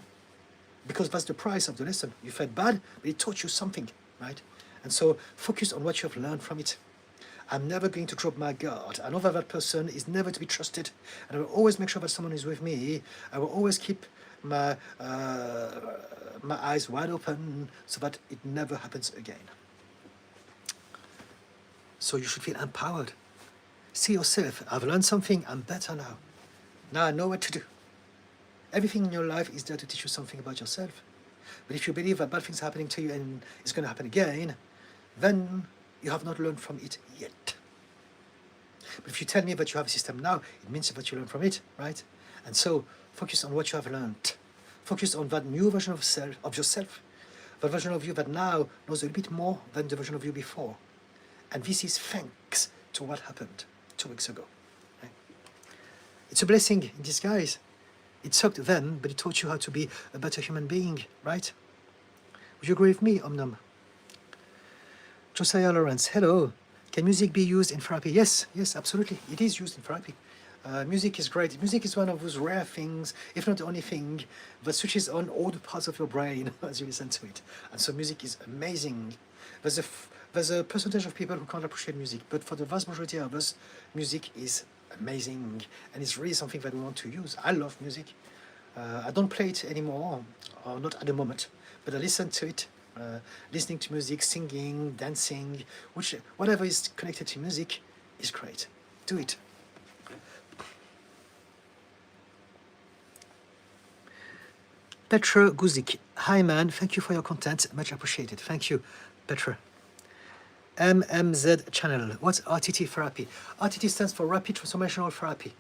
because that's the price of the lesson. You felt bad, but it taught you something, right? And so focus on what you have learned from it. I'm never going to drop my guard. I know that that person is never to be trusted, and I will always make sure that someone is with me. I will always keep my my eyes wide open so that it never happens again. So you should feel empowered. See yourself. I've learned something. I'm better now. Now I know what to do. Everything in your life is there to teach you something about yourself. But if you believe that bad things are happening to you and it's going to happen again, then you have not learned from it yet. But if you tell me that you have a system now, it means that you learn from it, right? And so focus on what you have learned. Focus on that new version of yourself, that version of you that now knows a little bit more than the version of you before. And this is thanks to what happened 2 weeks ago. Right? It's a blessing in disguise. It sucked then, but it taught you how to be a better human being, right? Would you agree with me, Omnum? Josiah Lawrence, hello. Can music be used in therapy? Yes, absolutely. It is used in therapy. Music is great. Music is one of those rare things, if not the only thing, that switches on all the parts of your brain as you listen to it. And so music is amazing. There's a percentage of people who can't appreciate music, but for the vast majority of us, music is amazing, and it's really something that we want to use. I love music. I don't play it anymore, or not at the moment, but I listen to it. Listening to music, singing, dancing, whatever is connected to music is great. Do it. Petra Guzik, hi man, thank you for your content, much appreciated. Thank you, Petra. MMZ channel, what's RTT therapy? RTT stands for Rapid Transformational Therapy.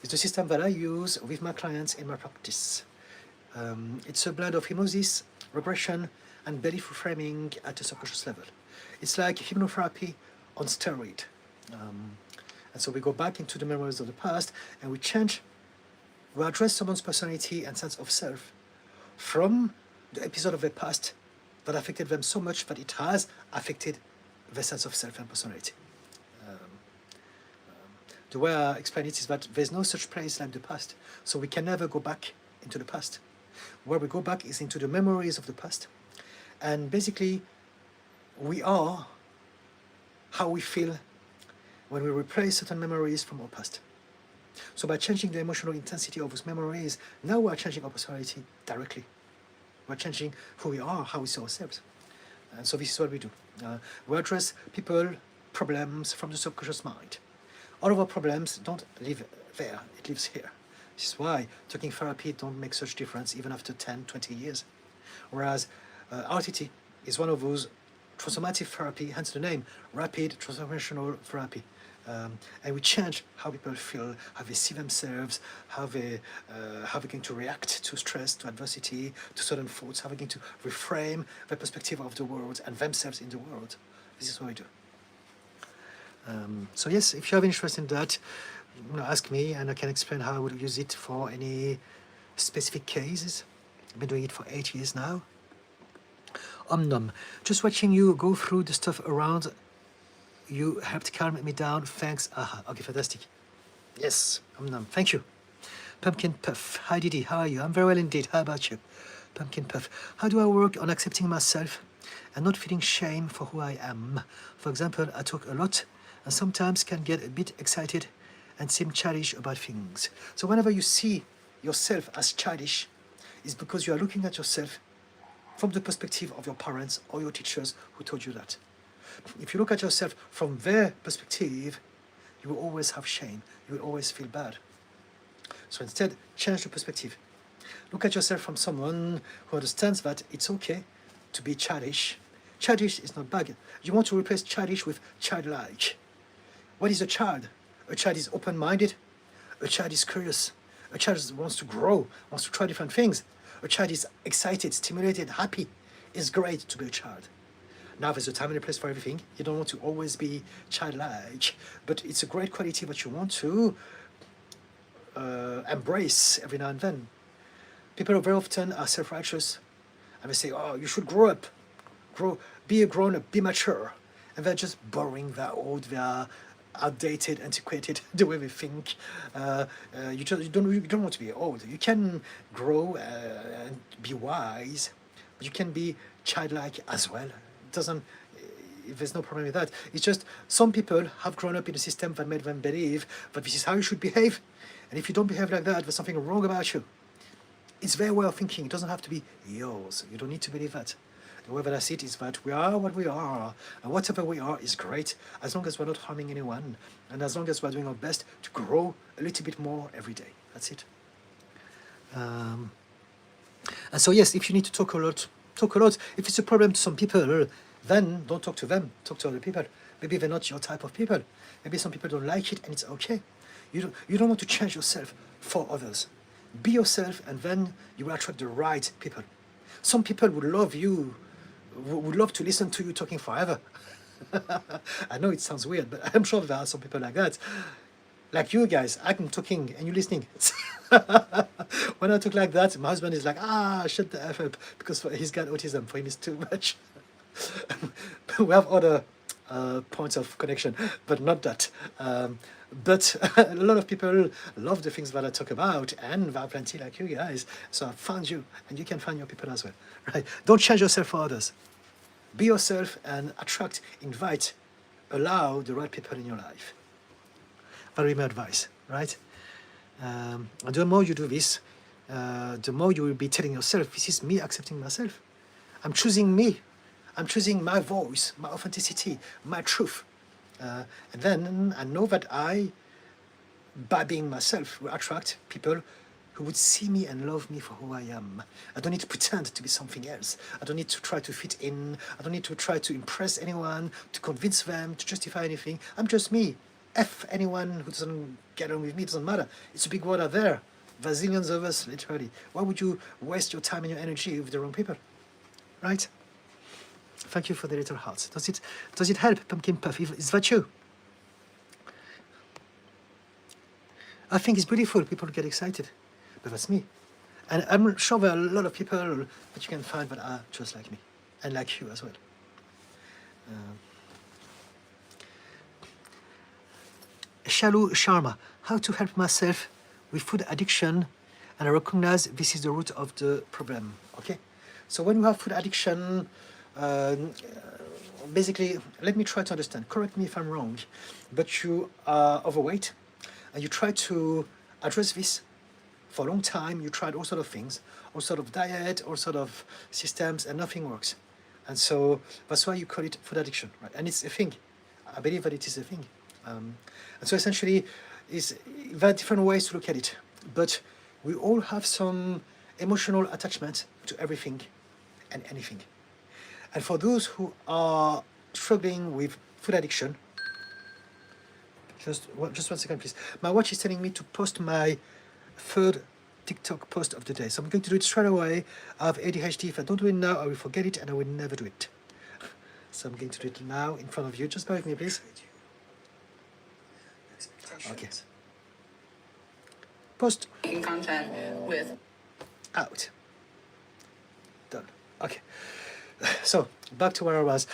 It's the system that I use with my clients in my practice. It's a blend of hypnosis, regression, and belief reframing at a subconscious level. It's like hypnotherapy on steroid. And so we go back into the memories of the past, and we address someone's personality and sense of self from the episode of the past that affected them so much that it has affected the sense of self and personality. The way I explain it is that there's no such place like the past, so we can never go back into the past. Where we go back is into the memories of the past, and basically we are how we feel when we replace certain memories from our past. So by changing the emotional intensity of those memories, now we are changing our personality directly. We're changing who we are, how we see ourselves. And so this is what we do. We address people, problems from the subconscious mind. All of our problems don't live there, it lives here. This is why talking therapy don't make such difference even after 10, 20 years. Whereas RTT is one of those transformative therapy, hence the name, Rapid Transformational Therapy. And we change how people feel, how they see themselves, how they're going to react to stress, to adversity, to certain thoughts, how they're going to reframe the perspective of the world and themselves in the world. This is what we do. So yes, if you have interest in that, ask me and I can explain how I would use it for any specific cases. I've been doing it for 8 years now. Omnum, just watching you go through the stuff around you helped calm me down. Thanks. Aha. Okay, fantastic. Yes, Omnum. Thank you. Pumpkin Puff. Hi Didi, how are you? I'm very well indeed. How about you? Pumpkin Puff. How do I work on accepting myself and not feeling shame for who I am? For example, I talk a lot and sometimes can get a bit excited and seem childish about things. So whenever you see yourself as childish, it's because you are looking at yourself from the perspective of your parents or your teachers who told you that. If you look at yourself from their perspective, you will always have shame. You will always feel bad. So instead, change the perspective. Look at yourself from someone who understands that it's okay to be childish. Childish is not bad. You want to replace childish with childlike. What is a child? A child is open-minded. A child is curious. A child wants to grow, wants to try different things. A child is excited, stimulated, happy. It's great to be a child. Now there's a time and a place for everything. You don't want to always be childlike, but it's a great quality that you want to embrace every now and then. People very often are self-righteous, and they say, oh, you should grow up, be a grown-up, be mature. And they're just borrowing their old, their outdated, antiquated the way we think. You don't want to be old. You can grow and be wise, but you can be childlike as well. It doesn't. There's no problem with that. It's just some people have grown up in a system that made them believe that this is how you should behave, and if you don't behave like that, there's something wrong about you. It's their way of thinking. It doesn't have to be yours. You don't need to believe that. The way that I see it is that we are what we are, and whatever we are is great, as long as we're not harming anyone, and as long as we're doing our best to grow a little bit more every day. That's it. And so yes, if you need to talk a lot, talk a lot. If it's a problem to some people, then don't talk to them, talk to other people. Maybe they're not your type of people. Maybe some people don't like it, and it's okay. You don't want to change yourself for others. Be yourself, and then you will attract the right people. Some people would love you, would love to listen to you talking forever. I know it sounds weird, but I'm sure there are some people like that. Like you guys, I'm talking and you're listening. When I talk like that, my husband is like, shut the F up, because he's got autism, for him it's too much. We have other points of connection, but not that. But a lot of people love the things that I talk about, and there are plenty like you guys. So I found you, and you can find your people as well, right? Don't change yourself for others. Be yourself and attract, invite, allow the right people in your life. That would be my advice, right? And the more you do this, the more you will be telling yourself, this is me accepting myself. I'm choosing me. I'm choosing my voice, my authenticity, my truth. And then I know that by being myself, will attract people who would see me and love me for who I am. I don't need to pretend to be something else. I don't need to try to fit in. I don't need to try to impress anyone, to convince them, to justify anything. I'm just me. F anyone who doesn't get on with me, it doesn't matter. It's a big world out there. There's zillions of us, literally. Why would you waste your time and your energy with the wrong people? Right? Thank you for the little hearts. Does it help, Pumpkin Puff? Is that you? I think it's beautiful. People get excited. But that's me. And I'm sure there are a lot of people that you can find that are just like me. And like you as well. Shalu Sharma. How to help myself with food addiction, and I recognize this is the root of the problem. Okay? So when you have food addiction, basically, let me try to understand. Correct me if I'm wrong, but you are overweight, and you try to address this for a long time. You tried all sort of things, all sort of diet, all sort of systems, and nothing works. And so that's why you call it food addiction, right? And it's a thing. I believe that it is a thing. And so essentially, there are different ways to look at it, but we all have some emotional attachment to everything and anything. And for those who are struggling with food addiction, just 1 second, please. My watch is telling me to post my third TikTok post of the day. So I'm going to do it straight away. I have ADHD. If I don't do it now, I will forget it and I will never do it. So I'm going to do it now in front of you. Just bear with me, please. Okay. Post. Content with. Out. Done. Okay. So back to where I was.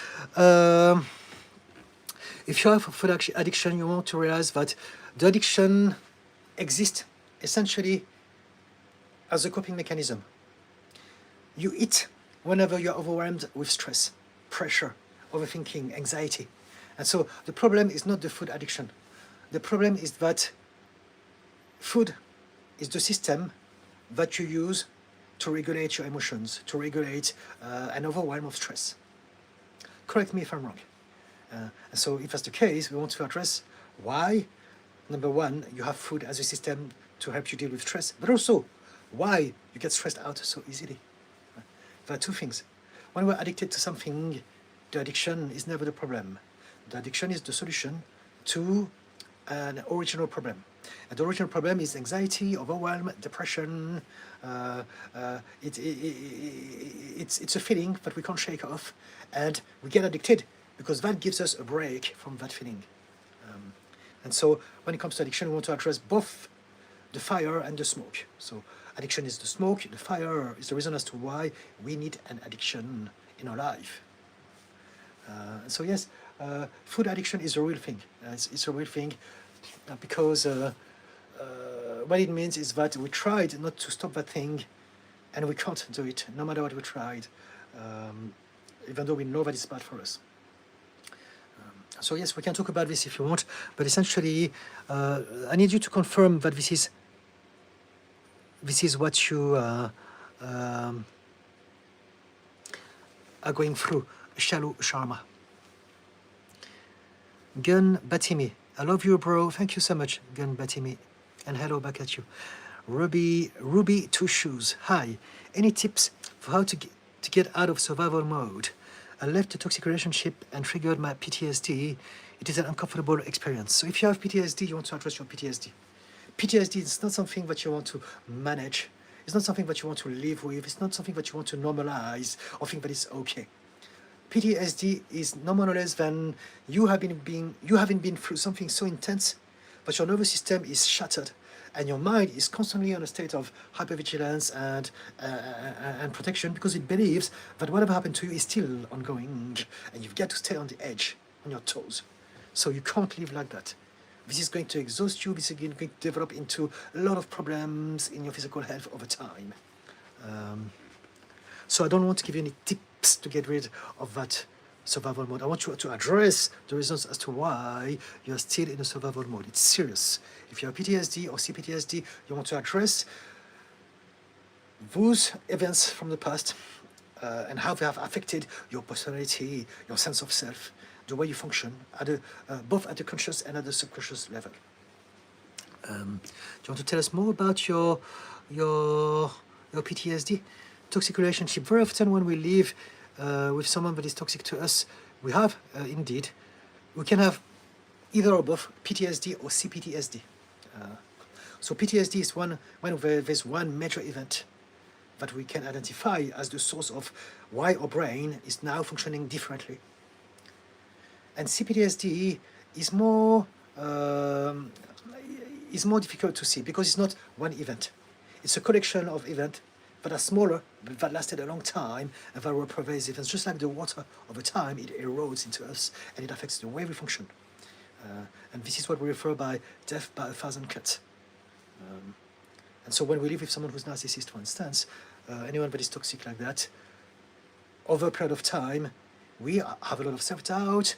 If you have food addiction, you want to realize that the addiction exists essentially as a coping mechanism. You eat whenever you're overwhelmed with stress, pressure, overthinking, anxiety. And so the problem is not the food addiction. The problem is that food is the system that you use to regulate your emotions, to regulate an overwhelm of stress. Correct me if I'm wrong. And so if that's the case, we want to address why, number one, you have food as a system to help you deal with stress, but also why you get stressed out so easily. There are two things. When we're addicted to something, the addiction is never the problem. The addiction is the solution to an original problem. And the original problem is anxiety, overwhelm, depression. It's a feeling that we can't shake off, and we get addicted because that gives us a break from that feeling. And so when it comes to addiction, we want to address both the fire and the smoke. So addiction is the smoke, the fire is the reason as to why we need an addiction in our life. So yes, food addiction is a real thing. It's a real thing because what it means is that we tried not to stop that thing, and we can't do it, no matter what we tried, even though we know that it's bad for us. So yes, we can talk about this if you want, but essentially, I need you to confirm that this is what you are going through. Shalu Sharma. Gun Batimi. I love you, bro. Thank you so much, Gun Batimi. And hello back at you. Ruby Two Shoes. Hi. Any tips for how to get out of survival mode? I left a toxic relationship and triggered my PTSD. It is an uncomfortable experience. So if you have PTSD, you want to address your PTSD. PTSD is not something that you want to manage. It's not something that you want to live with. It's not something that you want to normalize or think that it's okay. PTSD is no more or less than you haven't been through something so intense that your nervous system is shattered and your mind is constantly in a state of hypervigilance and protection because it believes that whatever happened to you is still ongoing and you've got to stay on the edge, on your toes. So you can't live like that. This is going to exhaust you. This is going to develop into a lot of problems in your physical health over time. So I don't want to give you any tips to get rid of that survival mode. I want you to address the reasons as to why you're still in a survival mode. It's serious. If you have PTSD or CPTSD, you want to address those events from the past and how they have affected your personality, your sense of self, the way you function, both at the conscious and at the subconscious level. Do you want to tell us more about your PTSD? Toxic relationship. Very often when we live with someone that is toxic to us, we have indeed, we can have either or both PTSD or CPTSD. So PTSD is there's one major event that we can identify as the source of why our brain is now functioning differently. And CPTSD is more difficult to see because it's not one event. It's a collection of events that are smaller, but that lasted a long time and that were pervasive. And just like the water, over time, it erodes into us and it affects the way we function. And this is what we refer by death by 1,000 cuts. And so when we live with someone who's narcissist, for instance, anyone that is toxic like that, over a period of time, we have a lot of self-doubt,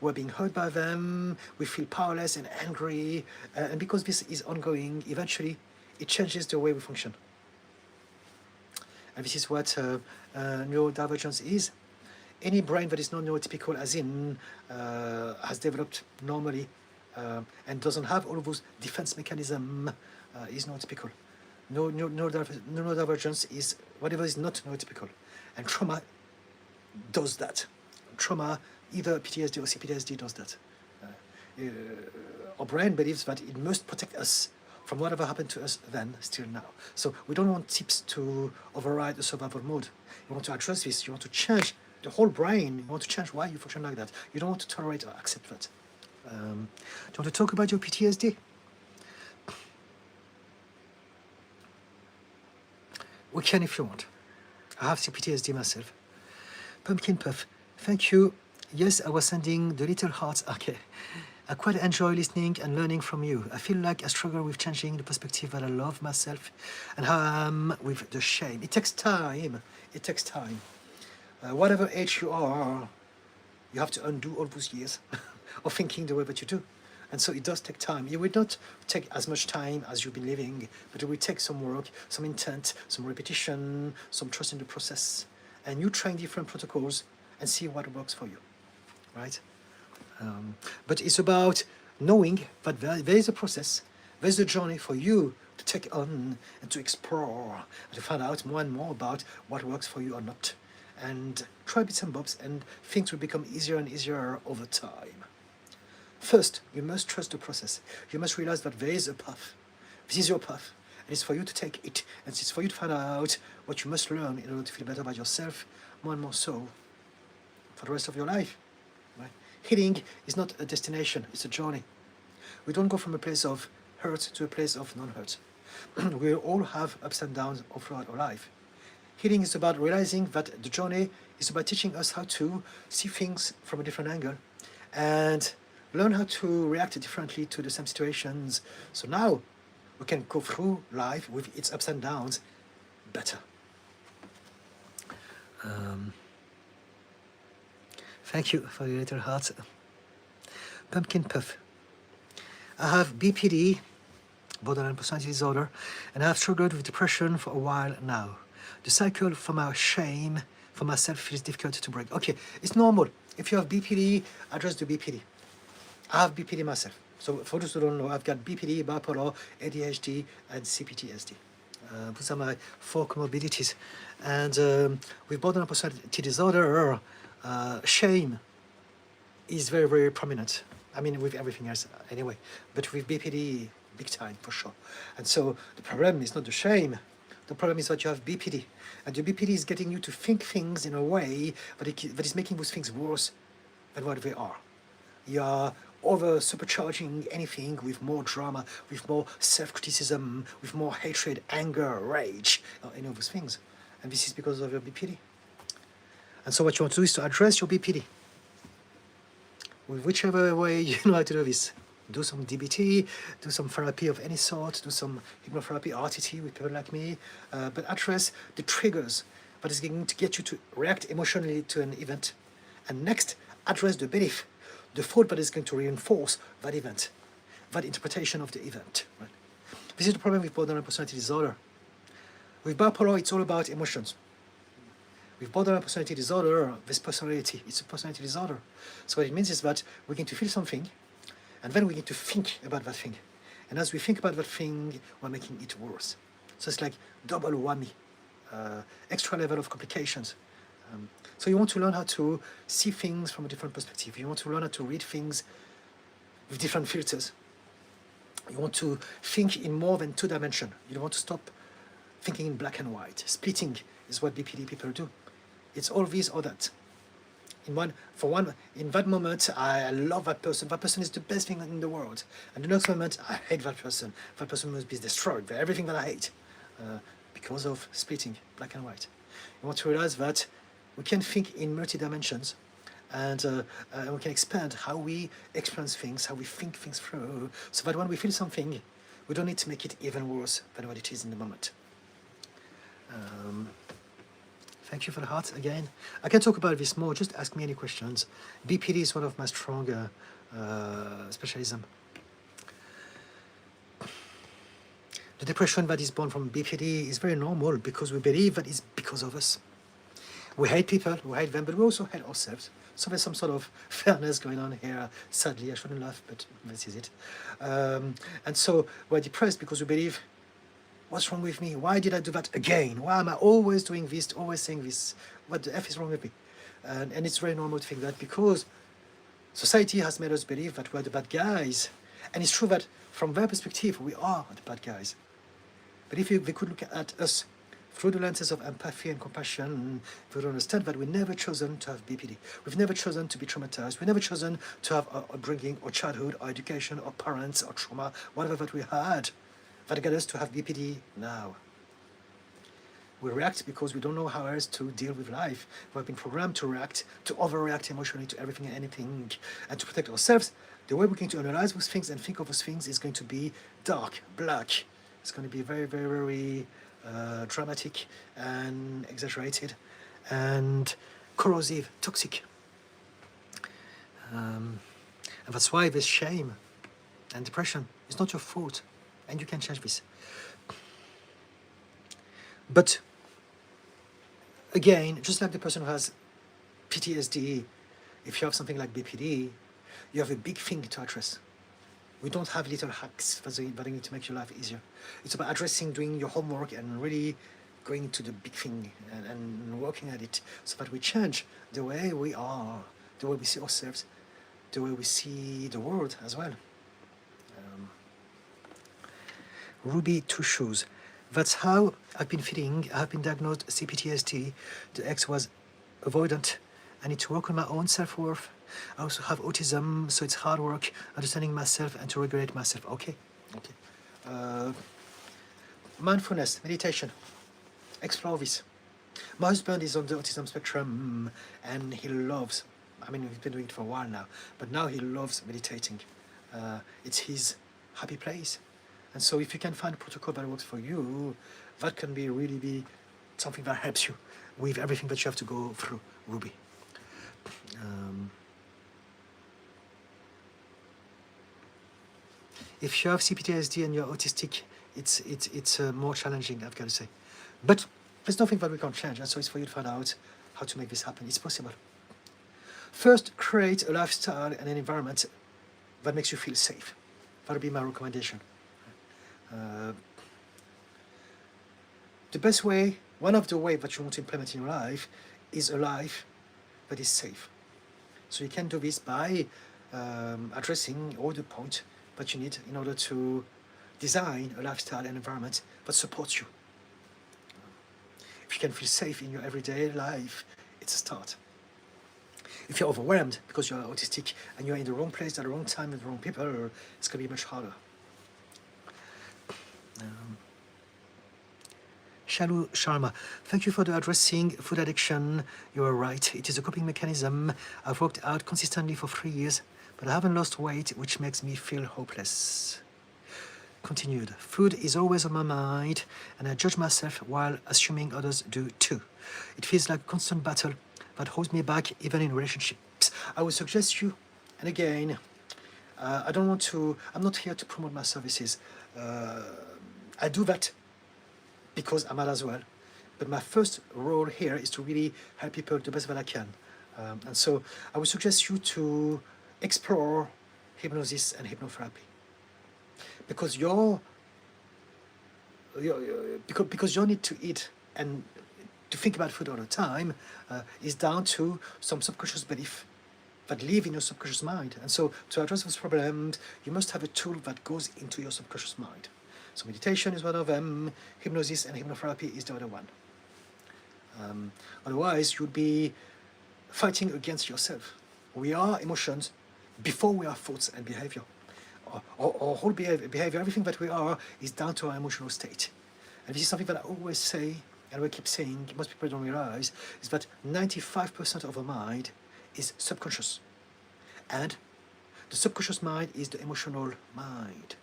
we're being hurt by them, we feel powerless and angry, and because this is ongoing, eventually it changes the way we function. And this is what neurodivergence is. Any brain that is not neurotypical, as in has developed normally and doesn't have all of those defense mechanisms, is neurotypical. Neurodivergence is whatever is not neurotypical. And trauma does that. Trauma, either PTSD or CPTSD, does that. Our brain believes that it must protect us from whatever happened to us then, still now. So we don't want tips to override the survival mode. You want to address this. You want to change the whole brain. You want to change why you function like that. You don't want to tolerate or accept that. Do you want to talk about your PTSD? We can if you want. I have CPTSD myself. Pumpkin Puff, thank you. Yes, I was sending the little hearts. Okay. I quite enjoy listening and learning from you. I feel like I struggle with changing the perspective that I love myself and how I am with the shame. It takes time. It takes time. Whatever age you are, you have to undo all those years of thinking the way that you do. And so it does take time. It will not take as much time as you've been living, but it will take some work, some intent, some repetition, some trust in the process. And you trying different protocols and see what works for you, right? But it's about knowing that there is a process, there's a journey for you to take on and to explore and to find out more and more about what works for you or not. And try bits and bobs and things will become easier and easier over time. First, you must trust the process. You must realize that there is a path. This is your path. And it's for you to take it. And it's for you to find out what you must learn in order to feel better about yourself, more and more so, for the rest of your life. Right? Healing is not a destination, it's a journey. We don't go from a place of hurt to a place of non-hurt. We all have ups and downs all throughout our life. Healing is about realizing that the journey It's about teaching us how to see things from a different angle and learn how to react differently to the same situations. So now we can go through life with its ups and downs better. Thank you for your little heart. Pumpkin Puff. I have BPD, borderline personality disorder, and I have struggled with depression for a while now. The cycle for my shame for myself feels difficult to break. Okay, it's normal. If you have BPD, address the BPD. I have BPD myself. So for those who don't know, I've got BPD, bipolar, ADHD, and CPTSD. Those are my 4 comorbidities. And with borderline personality disorder, shame is very, very prominent. I mean, with everything else anyway, but with BPD, big time for sure. And so the problem is not the shame. The problem is that you have BPD, and the BPD is getting you to think things in a way that is making those things worse than what they are. You are over supercharging anything with more drama, with more self-criticism, with more hatred, anger, rage, any of those things. And this is because of your BPD. And so what you want to do is to address your BPD. With whichever way you know how to do this. Do some DBT, do some therapy of any sort, do some hypnotherapy, RTT with people like me, but address the triggers that is going to get you to react emotionally to an event. And next, address the belief, the thought that is going to reinforce that event, that interpretation of the event. Right? This is the problem with borderline personality disorder. With bipolar, it's all about emotions. With borderline personality disorder, this personality, it's a personality disorder. So what it means is that we're going to feel something, and then we need to think about that thing. And as we think about that thing, we're making it worse. So it's like double whammy, extra level of complications. So you want to learn how to see things from a different perspective. You want to learn how to read things with different filters. You want to think in more than 2 dimensions. You don't want to stop thinking in black and white. Splitting is what BPD people do. It's all this or that. In that moment, I love that person. That person is the best thing in the world. And the next moment, I hate that person. That person must be destroyed. Everything that I hate, because of splitting black and white. You want to realize that we can think in multi-dimensions, and we can expand how we experience things, how we think things through, so that when we feel something, we don't need to make it even worse than what it is in the moment. Thank you for the heart again. I can talk about this more, just ask me any questions. BPD is one of my strong specialism. The depression that is born from BPD is very normal because we believe that it's because of us. We hate people, we hate them, but we also hate ourselves. So there's some sort of fairness going on here. Sadly, I shouldn't laugh, but this is it. And so we're depressed because we believe, what's wrong with me? Why did I do that again? Why am I always doing this, always saying this? What the F is wrong with me? And it's very normal to think that because society has made us believe that we're the bad guys. And it's true that from their perspective, we are the bad guys. But if they could look at us through the lenses of empathy and compassion, we would understand that we've never chosen to have BPD. We've never chosen to be traumatized. We've never chosen to have a upbringing or childhood or education or parents or trauma, whatever that we had, that got us to have BPD now. We react because we don't know how else to deal with life. We've been programmed to react, to overreact emotionally to everything and anything, and to protect ourselves. The way we're going to analyze those things and think of those things is going to be dark, black. It's going to be very, very, very dramatic and exaggerated and corrosive, toxic. And that's why this shame and depression is not your fault, and you can change this. But again, just like the person who has PTSD, if you have something like BPD, you have a big thing to address. We don't have little hacks that are going to make your life easier. It's about addressing, doing your homework, and really going to the big thing and working at it so that we change the way we are, the way we see ourselves, the way we see the world as well. Ruby Two Shoes. That's how I've been feeling. I've been diagnosed CPTSD. The X was avoidant. I need to work on my own self-worth. I also have autism, so it's hard work understanding myself and to regulate myself. Okay. Mindfulness, meditation. Explore this. My husband is on the autism spectrum, and he loves, I mean, we've been doing it for a while now, but now he loves meditating. It's his happy place. And so if you can find a protocol that works for you, that can really be something that helps you with everything that you have to go through, Ruby. If you have CPTSD and you're autistic, it's more challenging, I've got to say. But there's nothing that we can't change, and so it's for you to find out how to make this happen. It's possible. First, create a lifestyle and an environment that makes you feel safe. That would be my recommendation. The best way, one of the ways that you want to implement in your life is a life that is safe. So you can do this by addressing all the points that you need in order to design a lifestyle and environment that supports you. If you can feel safe in your everyday life, it's a start. If you're overwhelmed because you're autistic and you're in the wrong place at the wrong time with the wrong people, it's going to be much harder. Shalu Sharma, thank you for the addressing food addiction. You are right. It is a coping mechanism I've worked out consistently for 3 years, but I haven't lost weight, which makes me feel hopeless. Continued. Food is always on my mind, and I judge myself while assuming others do too. It feels like a constant battle that holds me back, even in relationships. I would suggest you, and again, I'm not here to promote my services. I do that because I'm mad as well. But my first role here is to really help people the best that I can. And so I would suggest you to explore hypnosis and hypnotherapy. Because your need to eat and to think about food all the time is down to some subconscious belief that live in your subconscious mind. And so to address those problems, you must have a tool that goes into your subconscious mind. So meditation is one of them, hypnosis and hypnotherapy is the other one. Otherwise, you'd be fighting against yourself. We are emotions before we are thoughts and behavior. Our whole behavior, everything that we are, is down to our emotional state. And this is something that I always say, and we keep saying, most people don't realize, is that 95% of our mind is subconscious. And the subconscious mind is the emotional mind.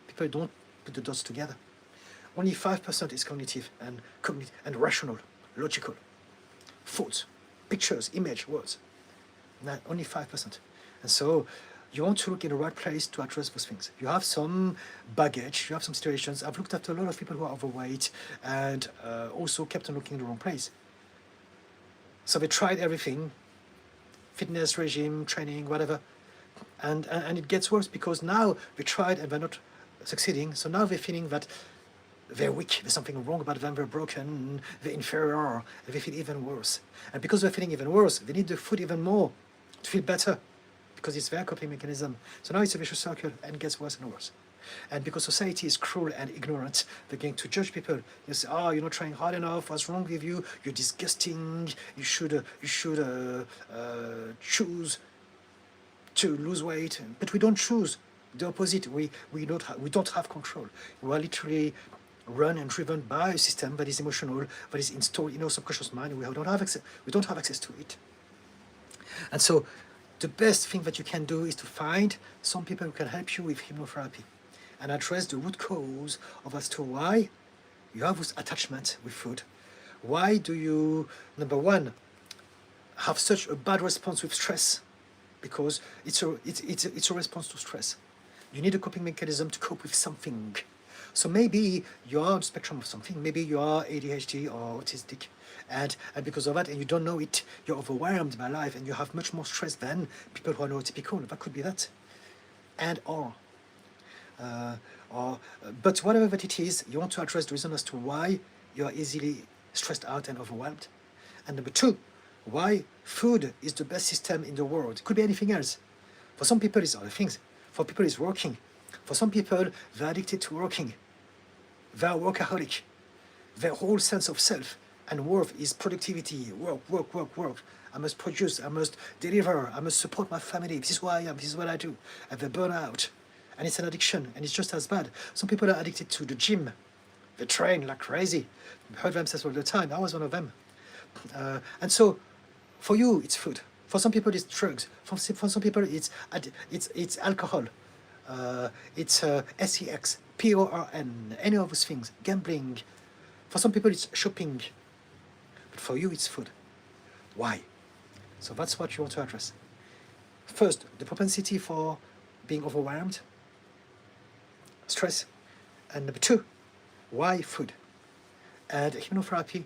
People don't put the dots together. Only 5% is cognitive and rational, logical. Thoughts, pictures, image, words. Only 5%. And so you want to look in the right place to address those things. You have some baggage, you have some situations. I've looked after a lot of people who are overweight and also kept on looking in the wrong place. So they tried everything, fitness regime, training, whatever, and it gets worse because now they tried and they're not succeeding. So now they're feeling that they're weak, there's something wrong about them, they're broken, they're inferior, and they feel even worse. And because they're feeling even worse, they need the food even more to feel better, because it's their coping mechanism. So now it's a vicious circle and gets worse and worse. And because society is cruel and ignorant, they're going to judge people. You say, you're not trying hard enough, what's wrong with you? You're disgusting, you should choose to lose weight. But we don't choose. The opposite, we don't have control. We are literally run and driven by a system that is emotional, that is installed in our subconscious mind. We don't have access to it. And so the best thing that you can do is to find some people who can help you with hypnotherapy and address the root cause of as to why you have this attachment with food. Why do you, number one, have such a bad response with stress? Because it's a response to stress. You need a coping mechanism to cope with something. So maybe you are on the spectrum of something. Maybe you are ADHD or autistic. And because of that, and you don't know it, you're overwhelmed by life and you have much more stress than people who are neurotypical. That could be that. But whatever that it is, you want to address the reason as to why you are easily stressed out and overwhelmed. And number two, why food is the best system in the world. It could be anything else. For some people, it's other things. For people, it's working. For some people, they're addicted to working. They're workaholic. Their whole sense of self and worth is productivity. Work. I must produce. I must deliver. I must support my family. This is who I am. This is what I do. And they burn out. And it's an addiction. And it's just as bad. Some people are addicted to the gym. They train like crazy. They hurt themselves all the time. I was one of them. And so, for you, it's food. For some people, it's drugs. For some people, it's alcohol. It's sex, porn, any of those things, gambling. For some people, it's shopping. But for you, it's food. Why? So that's what you want to address. First, the propensity for being overwhelmed, stress. And number two, why food? And hypnotherapy,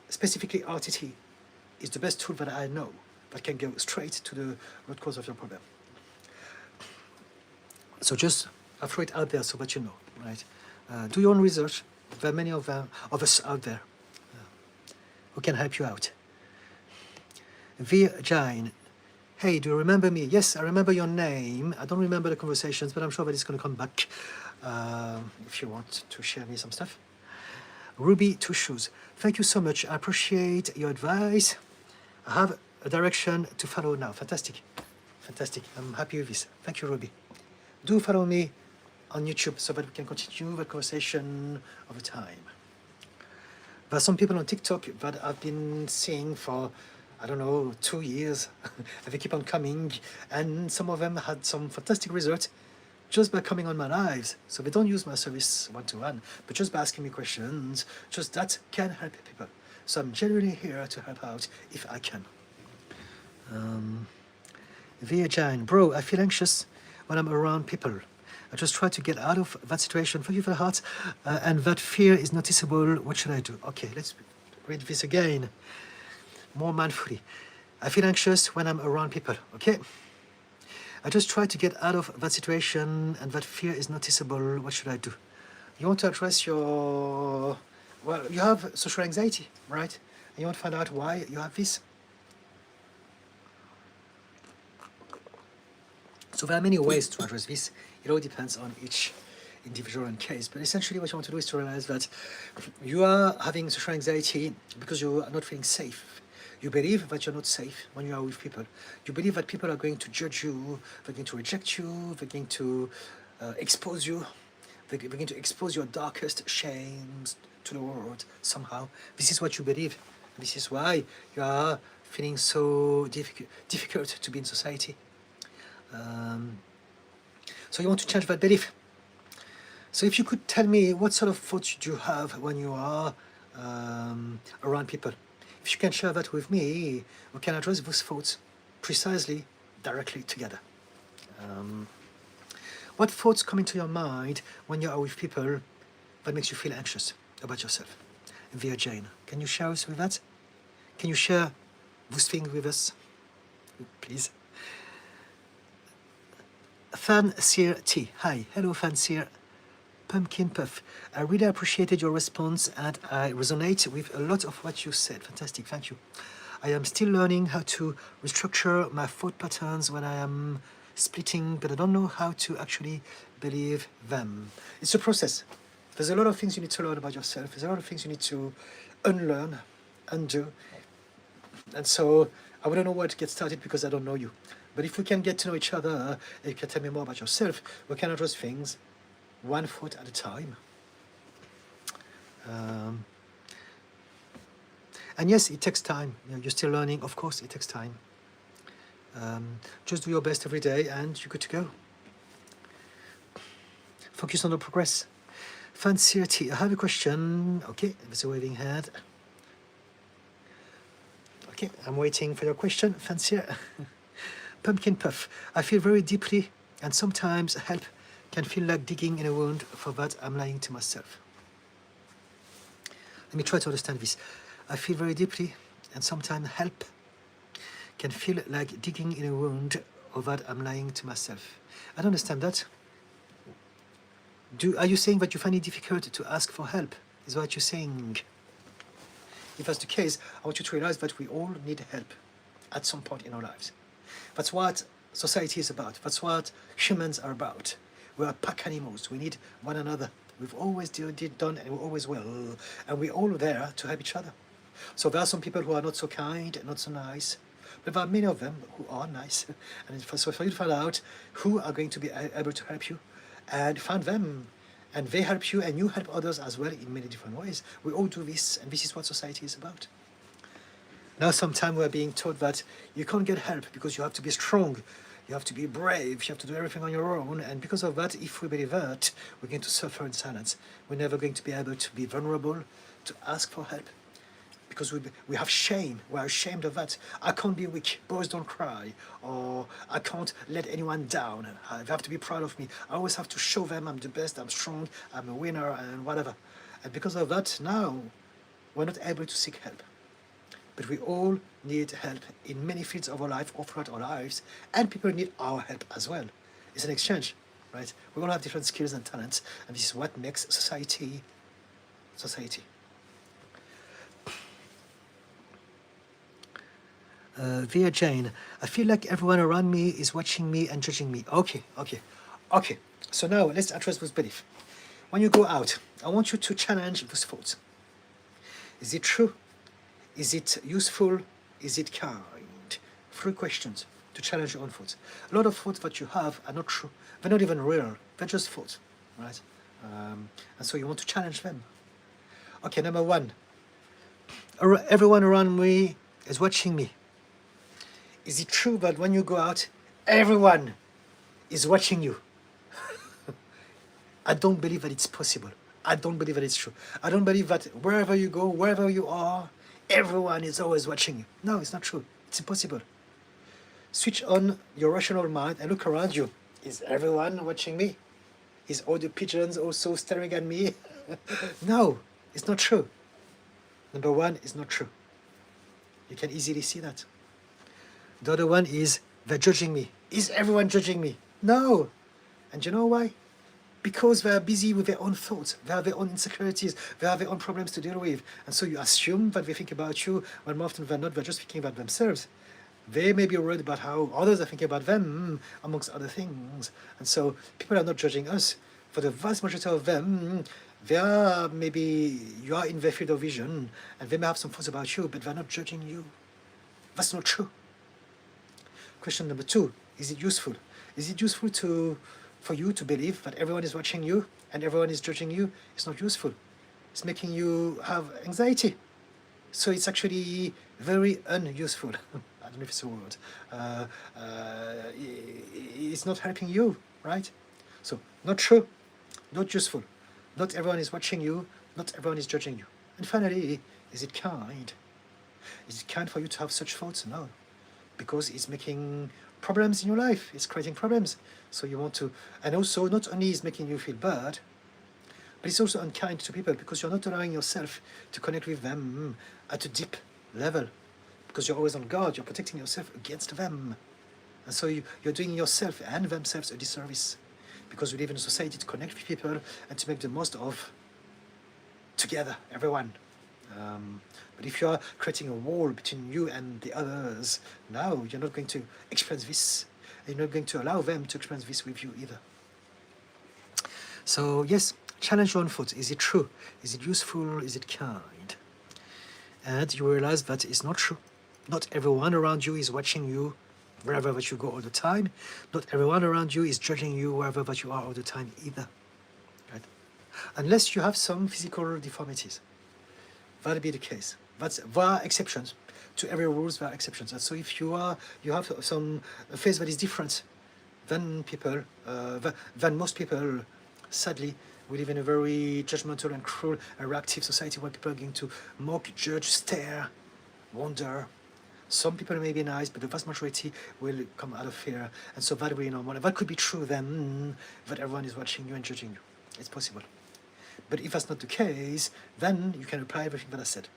specifically RTT, is the best tool that I know that can go straight to the root cause of your problem. So just I throw it out there so that you know, right? Do your own research. There are many of us out there who can help you out. Virgin, hey, do you remember me? Yes, I remember your name. I don't remember the conversations, but I'm sure that it's going to come back if you want to share me some stuff. Ruby Two Shoes, thank you so much. I appreciate your advice. I have a direction to follow now. Fantastic. Fantastic. I'm happy with this. Thank you, Ruby. Do follow me on YouTube so that we can continue the conversation over time. There are some people on TikTok that I've been seeing for, I don't know, 2 years. And they keep on coming. And some of them had some fantastic results just by coming on my lives. So they don't use my service one-to-one, but just by asking me questions, just that can help people. So I'm genuinely here to help out if I can. Virgin, bro, I feel anxious when I'm around people. I just try to get out of that situation. Thank you for the heart. And that fear is noticeable. What should I do? Okay, let's read this again. More mindfully. I feel anxious when I'm around people. Okay. I just try to get out of that situation and that fear is noticeable. What should I do? You want to address your... Well, you have social anxiety, right? And you want to find out why you have this. So there are many ways to address this. It all depends on each individual and case. But essentially what you want to do is to realize that you are having social anxiety because you are not feeling safe. You believe that you're not safe when you are with people. You believe that people are going to judge you, they're going to reject you, they're going to expose you, they're going to expose your darkest shames to the world somehow. This is what you believe. This is why you are feeling so difficult to be in society. So you want to change that belief. So if you could tell me what sort of thoughts do you have when you are around people? If you can share that with me, we can address those thoughts precisely, directly together. What thoughts come into your mind when you are with people that makes you feel anxious about yourself? Via Jane, can you share us with that? Can you share those things with us, please? Fancier T. Hi, hello Fancier. Pumpkin Puff. I really appreciated your response and I resonate with a lot of what you said. Fantastic, thank you. I am still learning how to restructure my thought patterns when I am splitting, but I don't know how to actually believe them. It's a process. There's a lot of things you need to learn about yourself. There's a lot of things you need to unlearn, undo. And so I wouldn't know where to get started because I don't know you. But if we can get to know each other, and you can tell me more about yourself, we can address things one foot at a time. And yes, it takes time. You know, you're still learning. Of course, it takes time. Just do your best every day and you're good to go. Focus on the progress. Fanciety, I have a question. Okay, there's a waving hand. Okay, I'm waiting for your question, Fancier. Pumpkin Puff, I feel very deeply and sometimes help can feel like digging in a wound. For that, I'm lying to myself. Let me try to understand this. I feel very deeply and sometimes help can feel like digging in a wound. Or that I'm lying to myself. I don't understand that. Are you saying that you find it difficult to ask for help? Is what you're saying? If that's the case, I want you to realize that we all need help at some point in our lives. That's what society is about. That's what humans are about. We are pack animals. We need one another. We've always done and we always will. And we're all there to help each other. So there are some people who are not so kind, not so nice. But there are many of them who are nice. And so for you to find out who are going to be able to help you and find them. And they help you and you help others as well in many different ways. We all do this and this is what society is about. Now sometimes we're being taught that you can't get help because you have to be strong, you have to be brave, you have to do everything on your own, and because of that, if we believe that, we're going to suffer in silence. We're never going to be able to be vulnerable, to ask for help, because we have shame. We're ashamed of that. I can't be weak, boys don't cry, or I can't let anyone down. They have to be proud of me. I always have to show them I'm the best, I'm strong, I'm a winner, and whatever. And because of that, now we're not able to seek help. But we all need help in many fields of our life or throughout our lives, and people need our help as well. It's an exchange, right? We all have different skills and talents, and this is what makes society. Via Jane, I feel like everyone around me is watching me and judging me. Okay. So now let's address this belief. When you go out, I want you to challenge those thoughts. Is it true? Is it useful? Is it kind? 3 questions to challenge your own thoughts. A lot of thoughts that you have are not true. They're not even real. They're just thoughts, right? And so you want to challenge them. Okay, number 1. Everyone around me is watching me. Is it true that when you go out, everyone is watching you? I don't believe that it's possible. I don't believe that it's true. I don't believe that wherever you go, wherever you are, everyone is always watching you. No, it's not true. It's impossible. Switch on your rational mind and look around you. Is everyone watching me? Is all the pigeons also staring at me? No, it's not true. Number 1 is not true. You can easily see that. The other one is, they're judging me. Is everyone judging me? No. And you know why? Because they are busy with their own thoughts, they have their own insecurities, they have their own problems to deal with. And so you assume that they think about you, when more often than not, they're just thinking about themselves. They may be worried about how others are thinking about them, amongst other things. And so people are not judging us. For the vast majority of them, they are maybe, you are in their field of vision, and they may have some thoughts about you, but they're not judging you. That's not true. Question number 2, is it useful? Is it useful for you to believe that everyone is watching you and everyone is judging you? It's not useful. It's making you have anxiety. So it's actually very unuseful. I don't know if it's a word. It's not helping you, right? So not true, not useful. Not everyone is watching you, not everyone is judging you. And finally, is it kind? Is it kind for you to have such thoughts? No. Because it's making problems in your life. It's creating problems. So you want to, and also not only is making you feel bad, but it's also unkind to people because you're not allowing yourself to connect with them at a deep level. Because you're always on guard, you're protecting yourself against them. And so you're doing yourself and themselves a disservice. Because we live in a society to connect with people and to make the most of together, everyone. But if you are creating a wall between you and the others, now you're not going to experience this. You're not going to allow them to experience this with you either. So yes, challenge your own thoughts. Is it true? Is it useful? Is it kind? And you realize that it's not true. Not everyone around you is watching you wherever that you go all the time. Not everyone around you is judging you wherever that you are all the time either. Right? Unless you have some physical deformities. That'll be the case. There are exceptions. To every rules, there are exceptions. And so if you have some face that is different than people, than most people, sadly, we live in a very judgmental and cruel and reactive society where people are going to mock, judge, stare, wonder. Some people may be nice, but the vast majority will come out of fear. And so that will be normal. That could be true then, that everyone is watching you and judging you. It's possible. But if that's not the case, then you can apply everything that I said.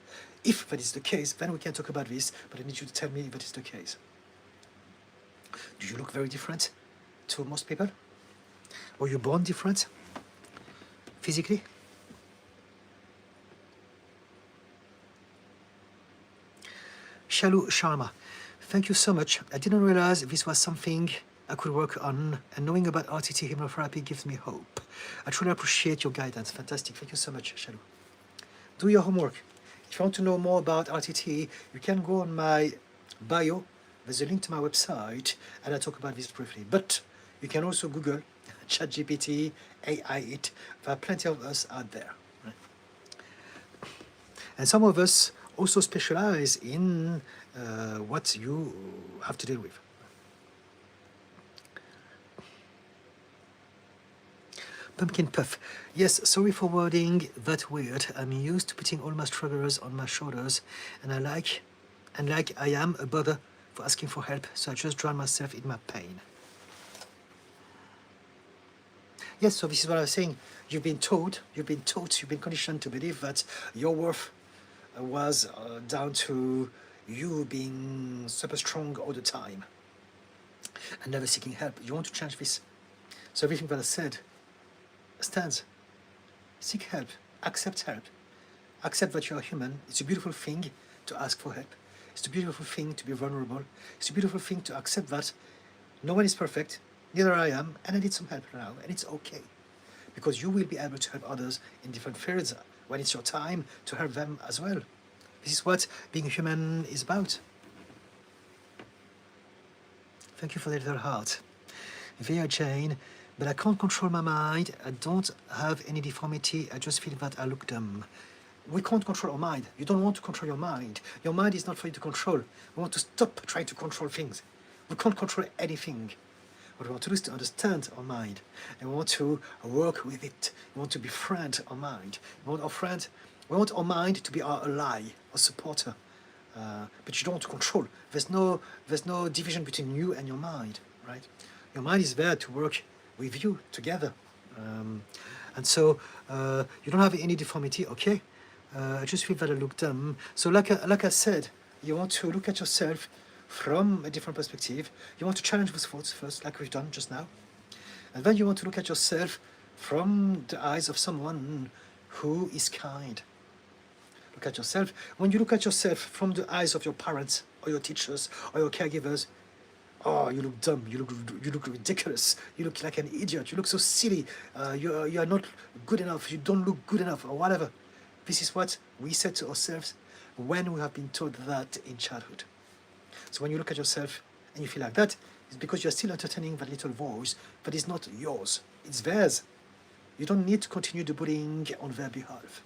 If that is the case, then we can talk about this, but I need you to tell me if that is the case. Do you look very different to most people? Were you born different? Physically? Shalu Sharma, thank you so much. I didn't realize this was something I could work on, and knowing about RTT hypnotherapy gives me hope. I truly appreciate your guidance. Fantastic. Thank you so much, Shalu. Do your homework. If you want to know more about RTT, you can go on my bio. There's a link to my website, and I talk about this briefly. But you can also Google ChatGPT, AI it. There are plenty of us out there. Right? And some of us also specialize in what you have to deal with. Pumpkin puff. Yes, sorry for wording that weird. I'm used to putting all my struggles on my shoulders, and like I am a bother for asking for help, so I just drown myself in my pain. Yes, so this is what I was saying. You've been taught, you've been conditioned to believe that your worth was down to you being super strong all the time and never seeking help. You want to change this. So everything that I said stands. Seek help. Accept help. Accept that you are human. It's a beautiful thing to ask for help. It's a beautiful thing to be vulnerable. It's a beautiful thing to accept that no one is perfect, neither I am, and I need some help now, and it's okay. Because you will be able to help others in different fields when it's your time to help them as well. This is what being human is about. Thank you for the little heart. Via Jane, but I can't control my mind. I don't have any deformity. I just feel that I look dumb. We can't control our mind. You don't want to control your mind. Your mind is not for you to control. We want to stop trying to control things. We can't control anything. What we want to do is to understand our mind. And we want to work with it. We want to befriend our mind. We want our mind to be our ally, our supporter. But you don't want to control. There's no division between you and your mind, right? Your mind is there to work with you together. And so you don't have any deformity, okay? I just feel that I look dumb. So like I said, you want to look at yourself from a different perspective. You want to challenge those thoughts first, like we've done just now. And then you want to look at yourself from the eyes of someone who is kind. Look at yourself. When you look at yourself from the eyes of your parents or your teachers or your caregivers, oh, you look dumb, you look ridiculous, you look like an idiot, you look so silly, you are not good enough, you don't look good enough, or whatever. This is what we say to ourselves when we have been told that in childhood. So when you look at yourself and you feel like that, it's because you're still entertaining that little voice, but it's not yours, it's theirs. You don't need to continue the bullying on their behalf.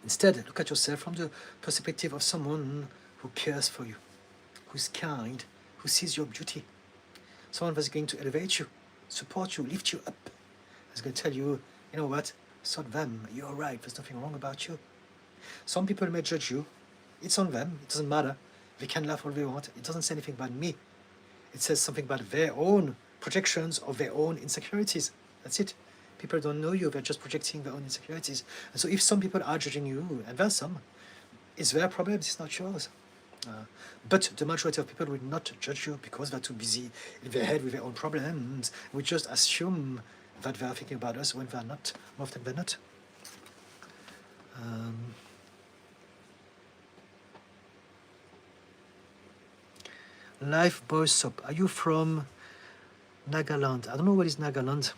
Instead, look at yourself from the perspective of someone who cares for you, who's kind, who sees your beauty. Someone that's going to elevate you, support you, lift you up. Is going to tell you, you know what, sort them, you're right, there's nothing wrong about you. Some people may judge you. It's on them, it doesn't matter. They can laugh all they want. It doesn't say anything about me. It says something about their own projections of their own insecurities. That's it. People don't know you, they're just projecting their own insecurities. And so if some people are judging you, and there's some, it's their problem, it's not yours. But the majority of people will not judge you because they're too busy in their head with their own problems. We just assume that they are thinking about us when they're not. More often than not. Life Boy Soap. Are you from Nagaland? I don't know what is Nagaland.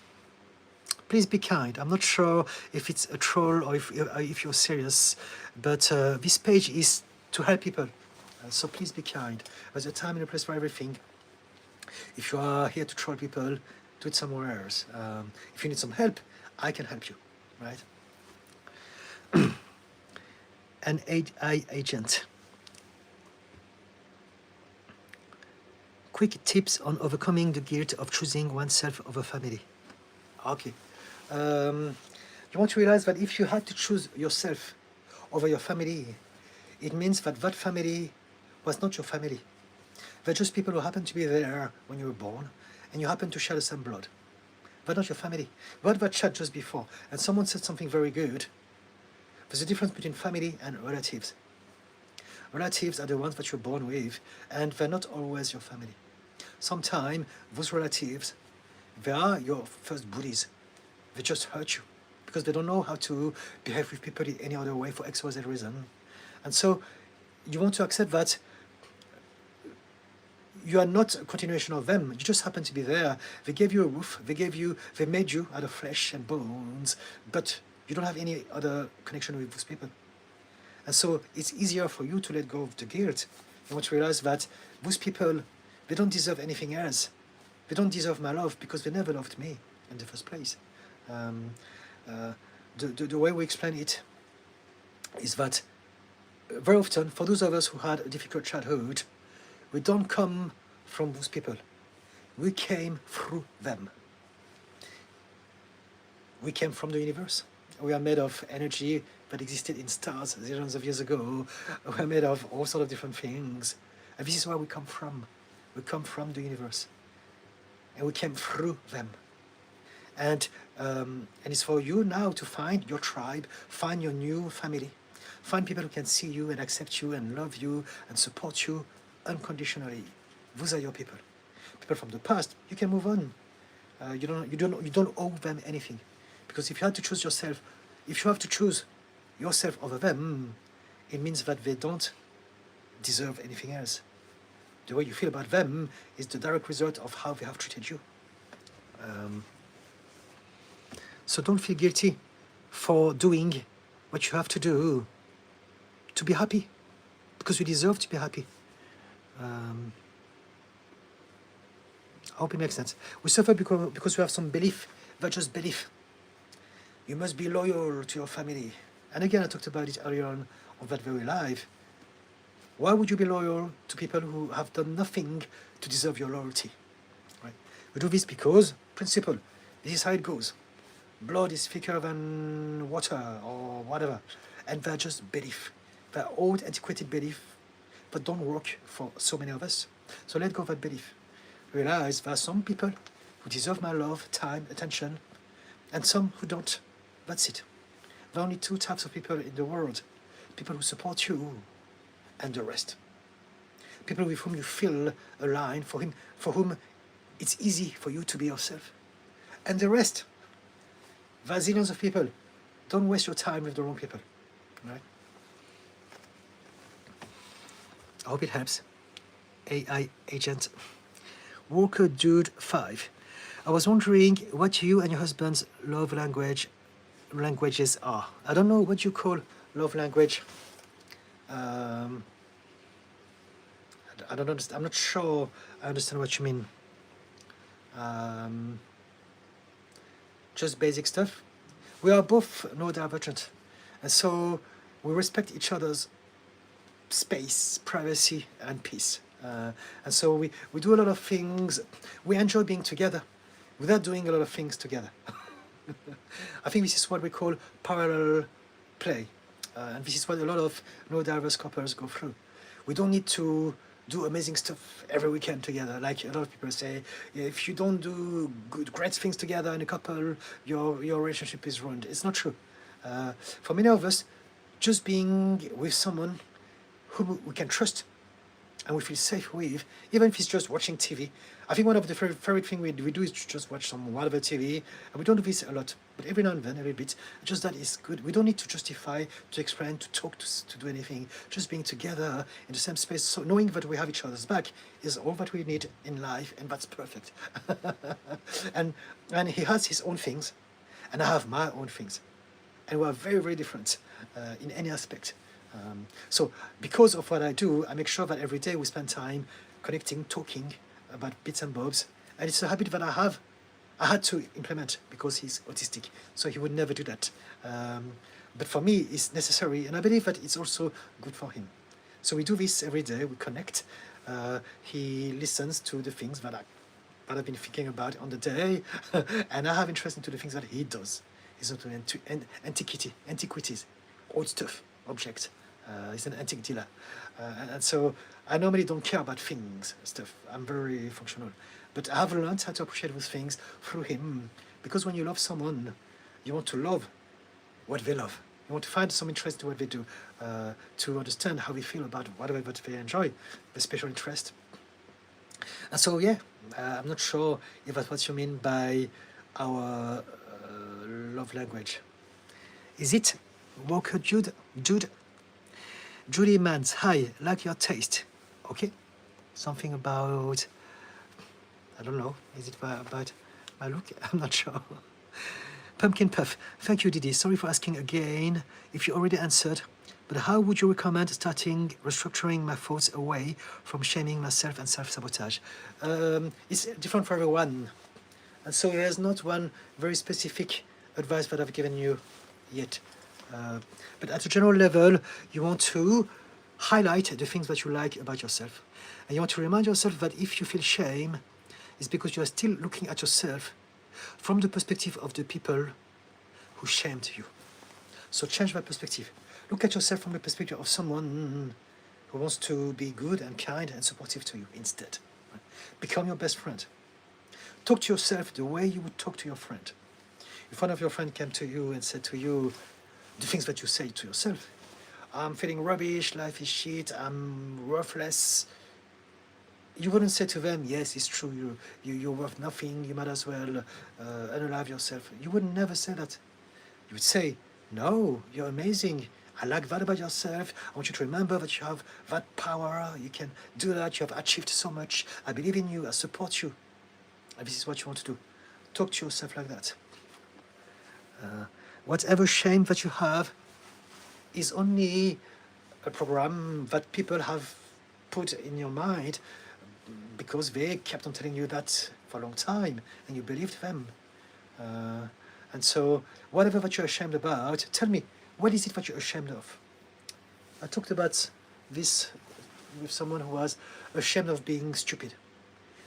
Please be kind. I'm not sure if it's a troll or if you're serious, but this page is to help people. So please be kind. There's a time and a place for everything. If you are here to troll people, do it somewhere else. If you need some help, I can help you, right? An AI agent. Quick tips on overcoming the guilt of choosing oneself over family. Okay. You want to realize that if you had to choose yourself over your family, it means that that family was not your family. They're just people who happened to be there when you were born, and you happen to share the same blood. They're not your family. We had that chat just before, and someone said something very good. There's a difference between family and relatives. Relatives are the ones that you're born with, and they're not always your family. Sometimes those relatives, they are your first bullies. They just hurt you because they don't know how to behave with people in any other way for X or Z reason. And so you want to accept that you are not a continuation of them. You just happen to be there. They gave you a roof. They made you out of flesh and bones, but you don't have any other connection with those people. And so it's easier for you to let go of the guilt. You want to realize that those people, they don't deserve anything else. They don't deserve my love because they never loved me in the first place. The way we explain it is that very often, for those of us who had a difficult childhood, we don't come from those people. We came through them. We came from the universe. We are made of energy that existed in stars zillions of years ago. We are made of all sorts of different things. And this is where we come from. We come from the universe. And we came through them. And it's for you now to find your tribe, find your new family, find people who can see you and accept you and love you and support you unconditionally. Those are your people. People from the past, you can move on. You don't owe them anything, because if you had to choose yourself, if you have to choose yourself over them, it means that they don't deserve anything else. The way you feel about them is the direct result of how they have treated you. So don't feel guilty for doing what you have to do to be happy, because you deserve to be happy. I hope it makes sense. We suffer because we have some belief, that's just belief. You must be loyal to your family. And again, I talked about it earlier on that very live. Why would you be loyal to people who have done nothing to deserve your loyalty? Right? We do this because, principle, this is how it goes. Blood is thicker than water or whatever. And they're just belief. They're old, antiquated belief that don't work for so many of us. So let go of that belief. Realize there are some people who deserve my love, time, attention, and some who don't. That's it. There are only two types of people in the world. People who support you and the rest. People with whom you feel aligned, for whom it's easy for you to be yourself. And the rest, there are zillions of people. Don't waste your time with the wrong people. Right? I hope it helps. AI agent. Walker Dude 5. I was wondering what you and your husband's love languages are. I don't know what you call love language. I don't understand. I'm not sure I understand what you mean. Just basic stuff. We are both neurodivergent, and so we respect each other's space, privacy, and peace. And so we do a lot of things. We enjoy being together without doing a lot of things together. I think this is what we call parallel play. And this is what a lot of neurodiverse couples go through. We don't need to do amazing stuff every weekend together. Like a lot of people say, if you don't do great things together in a couple, your relationship is ruined. It's not true. For many of us, just being with someone whom we can trust and we feel safe with, even if it's just watching TV. I think one of the favorite things we do is just watch some whatever TV, and we don't do this a lot, but every now and then, a little bit, just that is good. We don't need to justify, to explain, to talk, to do anything. Just being together in the same space, so knowing that we have each other's back is all that we need in life, and that's perfect. and he has his own things, and I have my own things, and we are very, very different in any aspect. So because of what I do, I make sure that every day we spend time connecting, talking about bits and bobs, and it's a habit that I had to implement because he's autistic, so he would never do that. But for me, it's necessary, and I believe that it's also good for him. So we do this every day. We connect. He listens to the things that I've been thinking about on the day, and I have interest into the things that he does. He's not into antiquities, old stuff, objects. He's an antique dealer. And so I normally don't care about things, stuff. I'm very functional. But I have learned how to appreciate those things through him. Because when you love someone, you want to love what they love. You want to find some interest in what they do, to understand how they feel about whatever that they enjoy, the special interest. And so, yeah, I'm not sure if that's what you mean by our love language. Is it Walker Jude? Julie Mans, hi, like your taste. Okay, something about, I don't know, is it about my look? I'm not sure. Pumpkin Puff, thank you, Didi. Sorry for asking again if you already answered, but how would you recommend starting restructuring my thoughts away from shaming myself and self-sabotage? It's different for everyone. And so there's not one very specific advice that I've given you yet. But at a general level, you want to highlight the things that you like about yourself. And you want to remind yourself that if you feel shame, it's because you are still looking at yourself from the perspective of the people who shamed you. So change that perspective. Look at yourself from the perspective of someone who wants to be good and kind and supportive to you instead. Become your best friend. Talk to yourself the way you would talk to your friend. If one of your friends came to you and said to you the things that you say to yourself, I'm feeling rubbish, life is shit, I'm worthless, you wouldn't say to them, yes, it's true, you're worth nothing, you might as well unalive yourself. You would never say that. You would say, no, you're amazing. I like that about yourself. I want you to remember that you have that power. You can do that. You have achieved so much. I believe in you. I support you. And this is what you want to do. Talk to yourself like that. Whatever shame that you have is only a program that people have put in your mind because they kept on telling you that for a long time and you believed them. And so whatever that you're ashamed about, tell me, what is it that you're ashamed of? I talked about this with someone who was ashamed of being stupid.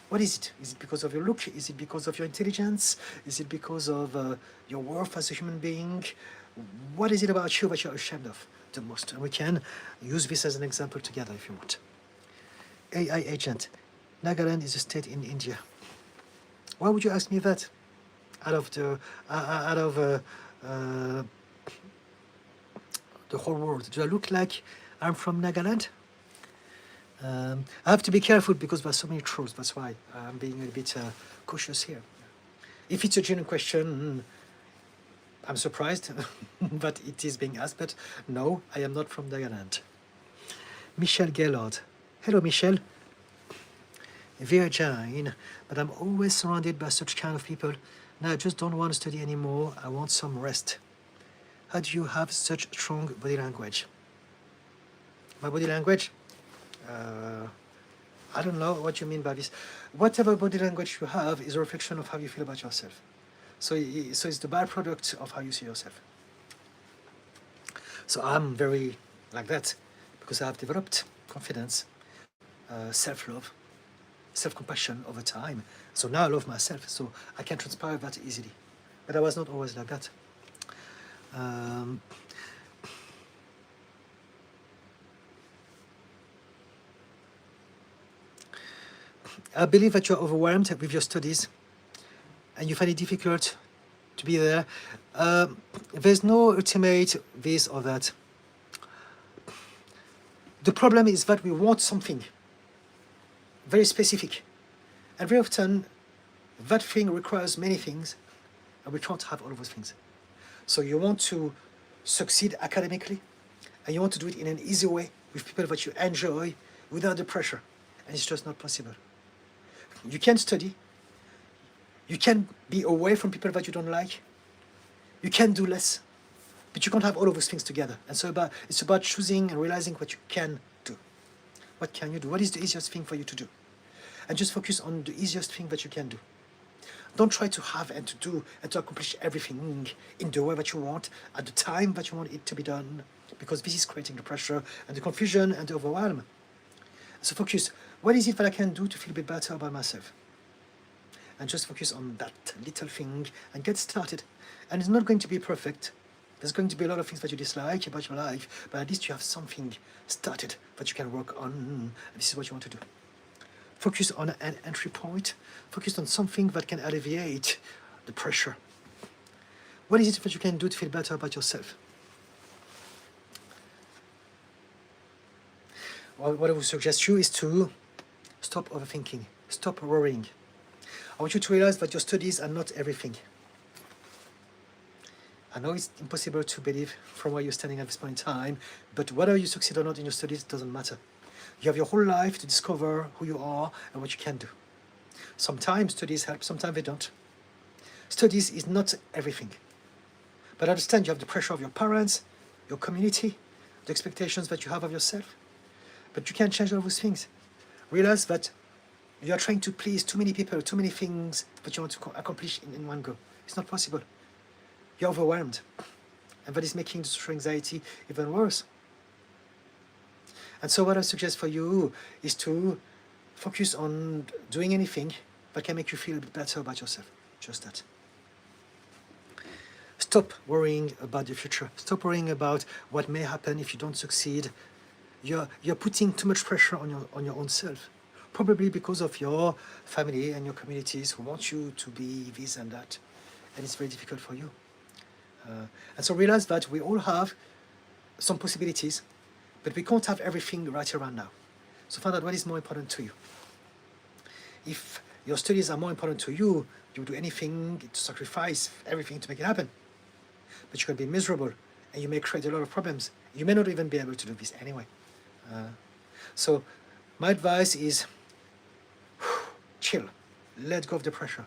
What is it? Is it because of your look? Is it because of your intelligence? Is it because of your worth as a human being? What is it about you that you're ashamed of the most? And we can use this as an example together if you want. AI agent. Nagaland is a state in India. Why would you ask me that? Out of the whole world. Do I look like I'm from Nagaland? I have to be careful because there's so many trolls. That's why I'm being a bit cautious here. If it's a genuine question, I'm surprised that it is being asked, but no, I am not from Nagaland. Michelle Gaylord. Hello, Michelle. Virgin, but I'm always surrounded by such kind of people. Now I just don't want to study anymore. I want some rest. How do you have such strong body language? My body language? I don't know what you mean by this. Whatever body language you have is a reflection of how you feel about yourself. So it's the byproduct of how you see yourself. So I'm very like that because I have developed confidence, self-love, self-compassion over time. So now I love myself, so I can transpire that easily. But I was not always like that. I believe that you're overwhelmed with your studies and you find it difficult to be there. There's no ultimate this or that. The problem is that we want something very specific. And very often, that thing requires many things, and we can't have all of those things. So you want to succeed academically, and you want to do it in an easy way with people that you enjoy without the pressure. And it's just not possible. You can study. You can be away from people that you don't like. You can do less. But you can't have all of those things together. And so it's about choosing and realizing what you can do. What can you do? What is the easiest thing for you to do? And just focus on the easiest thing that you can do. Don't try to have and to do and to accomplish everything in the way that you want, at the time that you want it to be done, because this is creating the pressure and the confusion and the overwhelm. So focus, what is it that I can do to feel a bit better about myself? And just focus on that little thing and get started. And it's not going to be perfect. There's going to be a lot of things that you dislike about your life, but at least you have something started that you can work on. And this is what you want to do. Focus on an entry point. Focus on something that can alleviate the pressure. What is it that you can do to feel better about yourself? Well, what I would suggest you is to stop overthinking. Stop worrying. I want you to realize that your studies are not everything. I know it's impossible to believe from where you're standing at this point in time, but whether you succeed or not in your studies doesn't matter. You have your whole life to discover who you are and what you can do. Sometimes studies help, sometimes they don't. Studies is not everything. But understand you have the pressure of your parents, your community, the expectations that you have of yourself. But you can't change all those things. Realize that you are trying to please too many people, too many things that you want to accomplish in one go. It's not possible. You're overwhelmed. and that is making the social anxiety even worse. And so what I suggest for you is to focus on doing anything that can make you feel a bit better about yourself. Just that. Stop worrying about the future. Stop worrying about what may happen if you don't succeed. You're putting too much pressure on your own self, probably because of your family and your communities who want you to be this and that, and it's very difficult for you. And so realize that we all have some possibilities, but we can't have everything right around now. So find out what is more important to you. If your studies are more important to you, you will do anything to sacrifice everything to make it happen. But you can be miserable, and you may create a lot of problems. You may not even be able to do this anyway. So my advice is chill, let go of the pressure.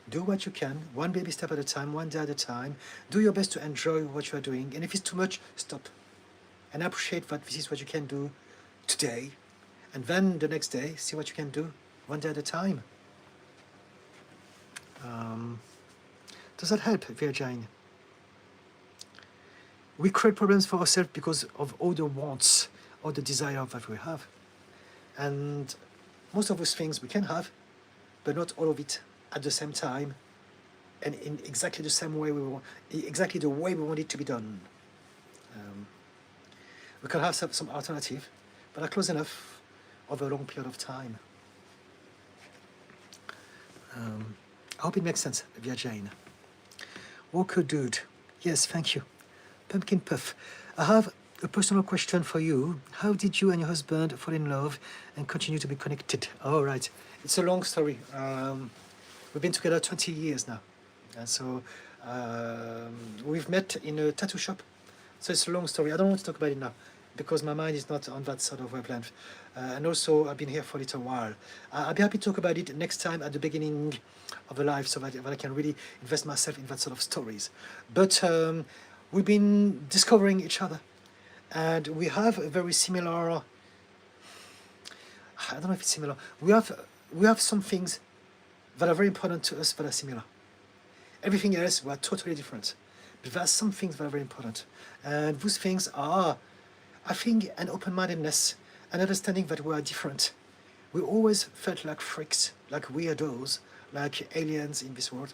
Do what you can, one baby step at a time, one day at a time. Do your best to enjoy what you are doing, and if it's too much, stop. And appreciate that this is what you can do today, and then the next day, see what you can do one day at a time. Does that help, Virginia? We create problems for ourselves because of all the wants, all the desire that we have. And most of those things we can have, but not all of it at the same time and in exactly the same way we want, exactly the way we want it to be done. We can have some alternative, but are close enough over a long period of time. I hope it makes sense, Virginia. Walker Dude, yes, thank you. Pumpkin Puff, I have a personal question for you. How did you and your husband fall in love and continue to be connected? All right, it's a long story. We've been together 20 years now. And so we've met in a tattoo shop. So it's a long story. I don't want to talk about it now because my mind is not on that sort of wavelength. And also, I've been here for a little while. I'll be happy to talk about it next time at the beginning of the life so that I can really invest myself in that sort of stories. But we've been discovering each other. And we have a very similar, I don't know if it's similar. We have some things that are very important to us that are similar. Everything else, we are totally different. But there are some things that are very important. And those things are, I think, an open-mindedness, an understanding that we are different. We always felt like freaks, like weirdos, like aliens in this world.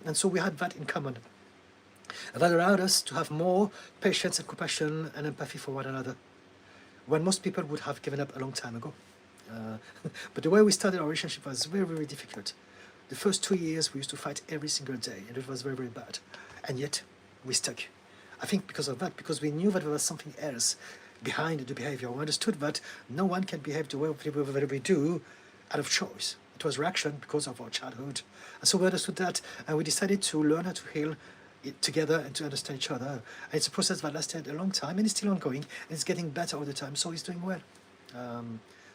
And so we had that in common. And that allowed us to have more patience and compassion and empathy for one another, when most people would have given up a long time ago. But the way we started our relationship was very, very difficult. The first 2 years we used to fight every single day, and it was very, very bad. And yet we stuck. I think because of that, because we knew that there was something else behind the behavior. We understood that no one can behave the way we do out of choice. It was reaction because of our childhood. And so we understood that, and we decided to learn how to heal it together and to understand each other. And it's a process that lasted a long time, and it's still ongoing, and it's getting better all the time, so he's doing well.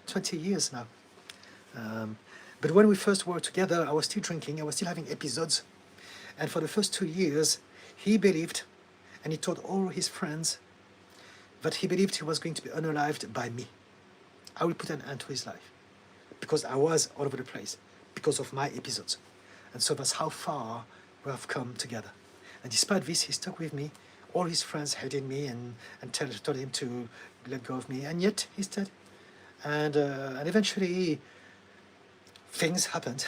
20 years now. But when we first worked together, I was still drinking, I was still having episodes. And for the first 2 years, he believed, and he told all his friends, that he believed he was going to be unalived by me. I will put an end to his life. Because I was all over the place, because of my episodes. And so that's how far we have come together. And despite this, he stuck with me. All his friends hated me and told him to let go of me. And yet, he stayed. And eventually, things happened.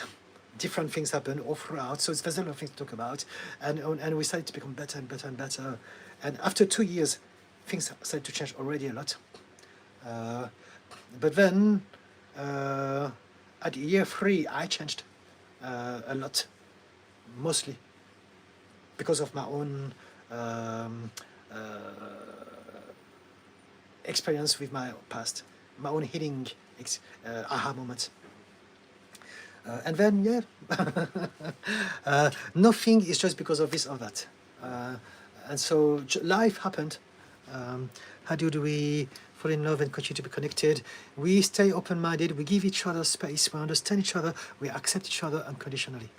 Different things happened all throughout. So there's a lot of things to talk about. And we started to become better and better and better. And after 2 years, things started to change already a lot. But then, at year 3, I changed a lot. Mostly because of my own experience with my past, my own healing aha moments. And then, yeah, nothing is just because of this or that. And so life happened. How do we fall in love and continue to be connected? We stay open-minded, we give each other space, we understand each other, we accept each other unconditionally.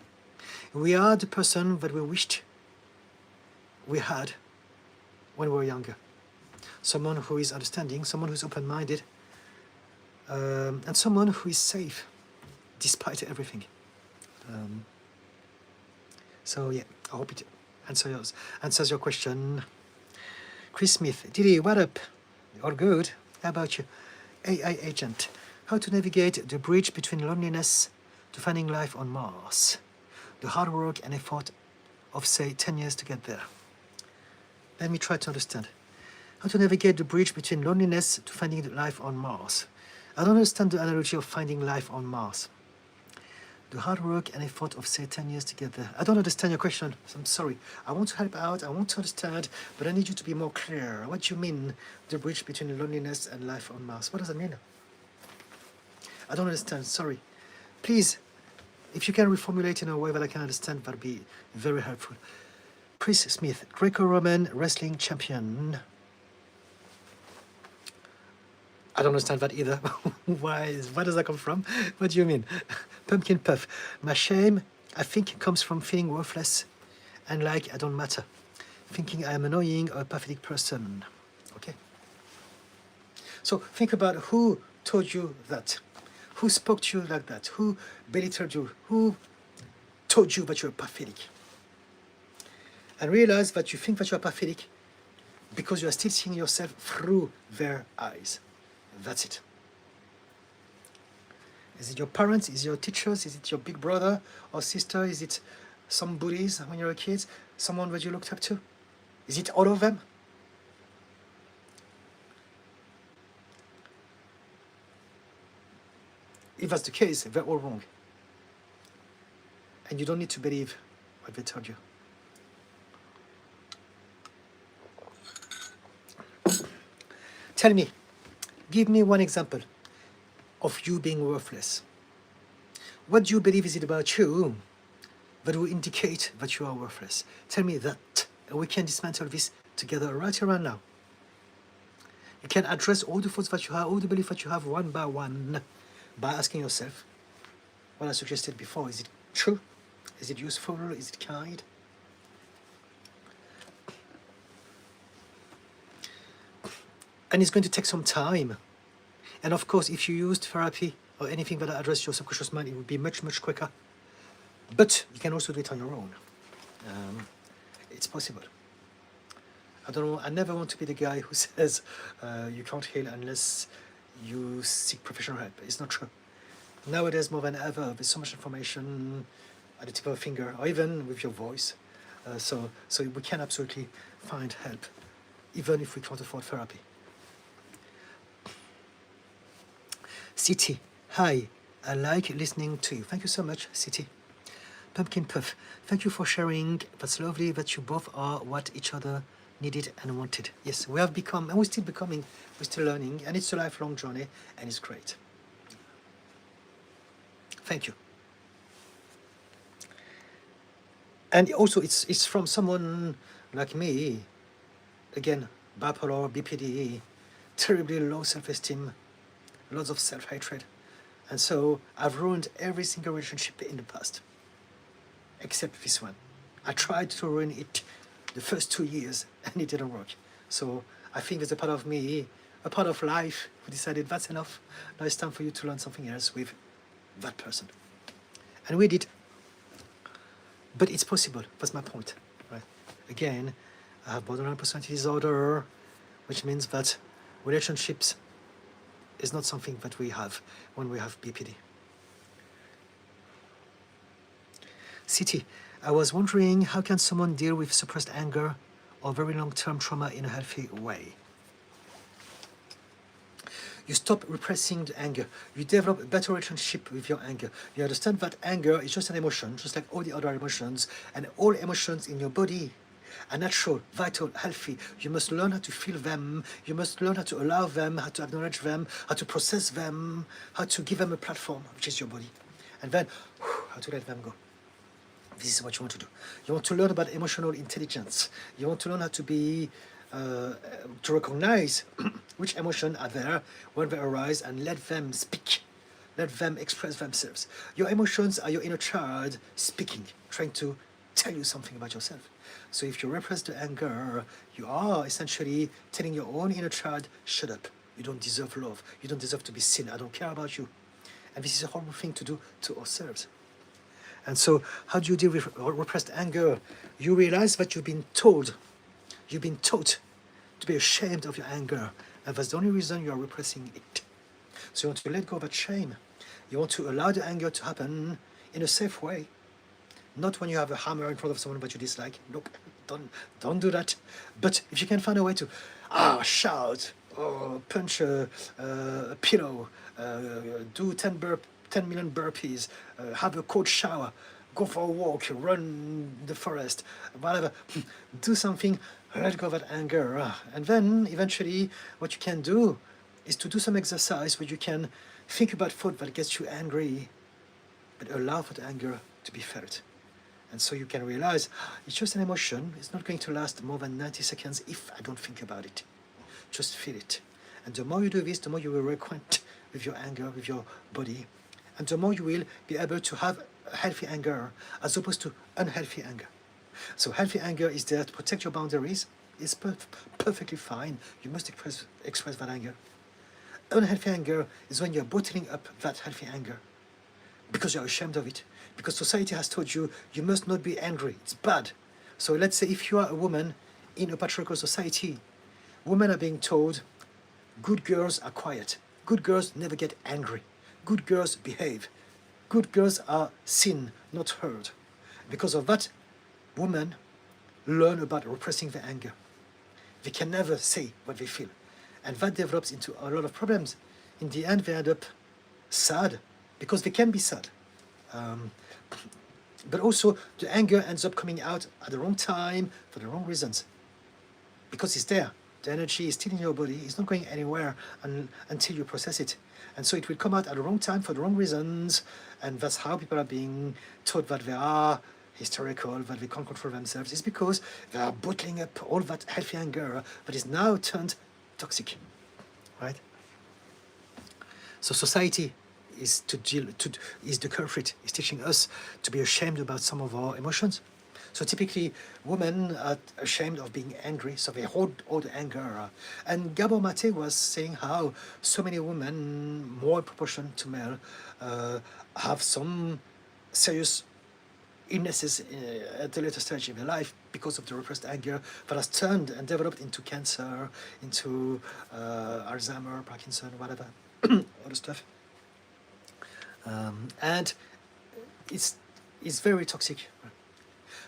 We are the person that we wished we had when we were younger. Someone who is understanding, someone who is open-minded, and someone who is safe despite everything. So yeah, I hope it answers your question. Chris Smith, Didi, what up? All good. How about you? AI agent, how to navigate the bridge between loneliness to finding life on Mars. The hard work and effort of, say, 10 years to get there. Let me try to understand. How to navigate the bridge between loneliness to finding life on Mars. I don't understand the analogy of finding life on Mars. The hard work and effort of, say, 10 years to get there. I don't understand your question. I'm sorry. I want to help out. I want to understand, but I need you to be more clear. What do you mean, the bridge between loneliness and life on Mars? What does that mean? I don't understand. Sorry. Please, if you can reformulate in a way that I can understand, that would be very helpful. Chris Smith, Greco-Roman wrestling champion. I don't understand that either. Where does that come from? What do you mean? Pumpkin puff. My shame, I think, comes from feeling worthless and like I don't matter. Thinking I am annoying or a pathetic person. Okay? So think about who told you that. Who spoke to you like that? Who belittled you? Who told you that you're pathetic? And realize that you think that you're pathetic because you are still seeing yourself through their eyes. That's it. Is it your parents? Is it your teachers? Is it your big brother or sister? Is it some bullies when you were a kid? Someone that you looked up to? Is it all of them? If that's the case, they're all wrong. And you don't need to believe what they told you. Tell me, give me one example of you being worthless. What do you believe is it about you that will indicate that you are worthless? Tell me that, and we can dismantle this together right around now. You can address all the thoughts that you have, all the beliefs that you have one by one, by asking yourself what I suggested before. Is it true? Is it useful? Is it kind? And it's going to take some time. And of course, if you used therapy or anything that addresses your subconscious mind, it would be much, much quicker. But you can also do it on your own. It's possible. I don't know, I never want to be the guy who says you can't heal unless you seek professional help. It's not true. Nowadays, more than ever, there's so much information at the tip of a finger, or even with your voice. So we can absolutely find help, even if we can't afford therapy. City, hi, I like listening to you. Thank you so much, City. Pumpkin Puff, thank you for sharing. That's lovely that you both are what each other needed and wanted. Yes, we have become, and we're still becoming, we're still learning, and it's a lifelong journey, and it's great. Thank you. And also, it's from someone like me, again, bipolar, BPD, terribly low self-esteem, lots of self-hatred. And so I've ruined every single relationship in the past, except this one. I tried to ruin it the first 2 years and it didn't work. So I think there's a part of me, a part of life, who decided that's enough. Now it's time for you to learn something else with that person. And we did. But it's possible, that's my point, right? Again, I have borderline personality disorder, which means that relationships is not something that we have when we have BPD. City, I was wondering, how can someone deal with suppressed anger or very long-term trauma in a healthy way? You stop repressing the anger. You develop a better relationship with your anger. You understand that anger is just an emotion, just like all the other emotions, and all emotions in your body are natural, vital, healthy. You must learn how to feel them. You must learn how to allow them, how to acknowledge them, how to process them, how to give them a platform, which is your body. And then, how to let them go. This is what you want to do. You want to learn about emotional intelligence. You want to learn how to be, to recognize which emotions are there when they arise and let them speak. Let them express themselves. Your emotions are your inner child speaking, trying to tell you something about yourself. So if you repress the anger, you are essentially telling your own inner child, shut up. You don't deserve love. You don't deserve to be seen. I don't care about you. And this is a horrible thing to do to ourselves. And so how do you deal with repressed anger? You realize that you've been told, you've been taught to be ashamed of your anger, and that's the only reason you are repressing it. So you want to let go of that shame. You want to allow the anger to happen in a safe way. Not when you have a hammer in front of someone that you dislike. Nope, don't do that. But if you can find a way to shout, or punch a pillow, do 10 million burpees, have a cold shower, go for a walk, run the forest, whatever. Do something, let go of that anger. And then eventually what you can do is to do some exercise where you can think about thought that gets you angry, but allow for the anger to be felt. And so you can realize it's just an emotion. It's not going to last more than 90 seconds if I don't think about it. Just feel it. And the more you do this, the more you will reacquaint with your anger, with your body. And the more you will be able to have a healthy anger as opposed to unhealthy anger. So healthy anger is there to protect your boundaries. It's perfectly fine. You must express that anger. Unhealthy anger is when you're bottling up that healthy anger because you're ashamed of it. Because society has told you, you must not be angry. It's bad. So let's say if you are a woman in a patriarchal society, women are being told, good girls are quiet. Good girls never get angry. Good girls behave. Good girls are seen, not heard. Because of that, women learn about repressing their anger. They can never say what they feel. And that develops into a lot of problems. In the end, they end up sad, because they can be sad. But also, the anger ends up coming out at the wrong time for the wrong reasons. Because it's there. The energy is still in your body. It's not going anywhere until you process it. And so it will come out at the wrong time for the wrong reasons. And that's how people are being taught that they are hysterical, that they can't control themselves. It's because they are bottling up all that healthy anger that is now turned toxic. Right? So society is the culprit, is teaching us to be ashamed about some of our emotions. So typically, women are ashamed of being angry, so they hold all the anger. And Gabor Mate was saying how so many women, more in proportion to male, have some serious illnesses at the later stage in their life because of the repressed anger that has turned and developed into cancer, into Alzheimer, Parkinson, whatever, other stuff. And it's very toxic.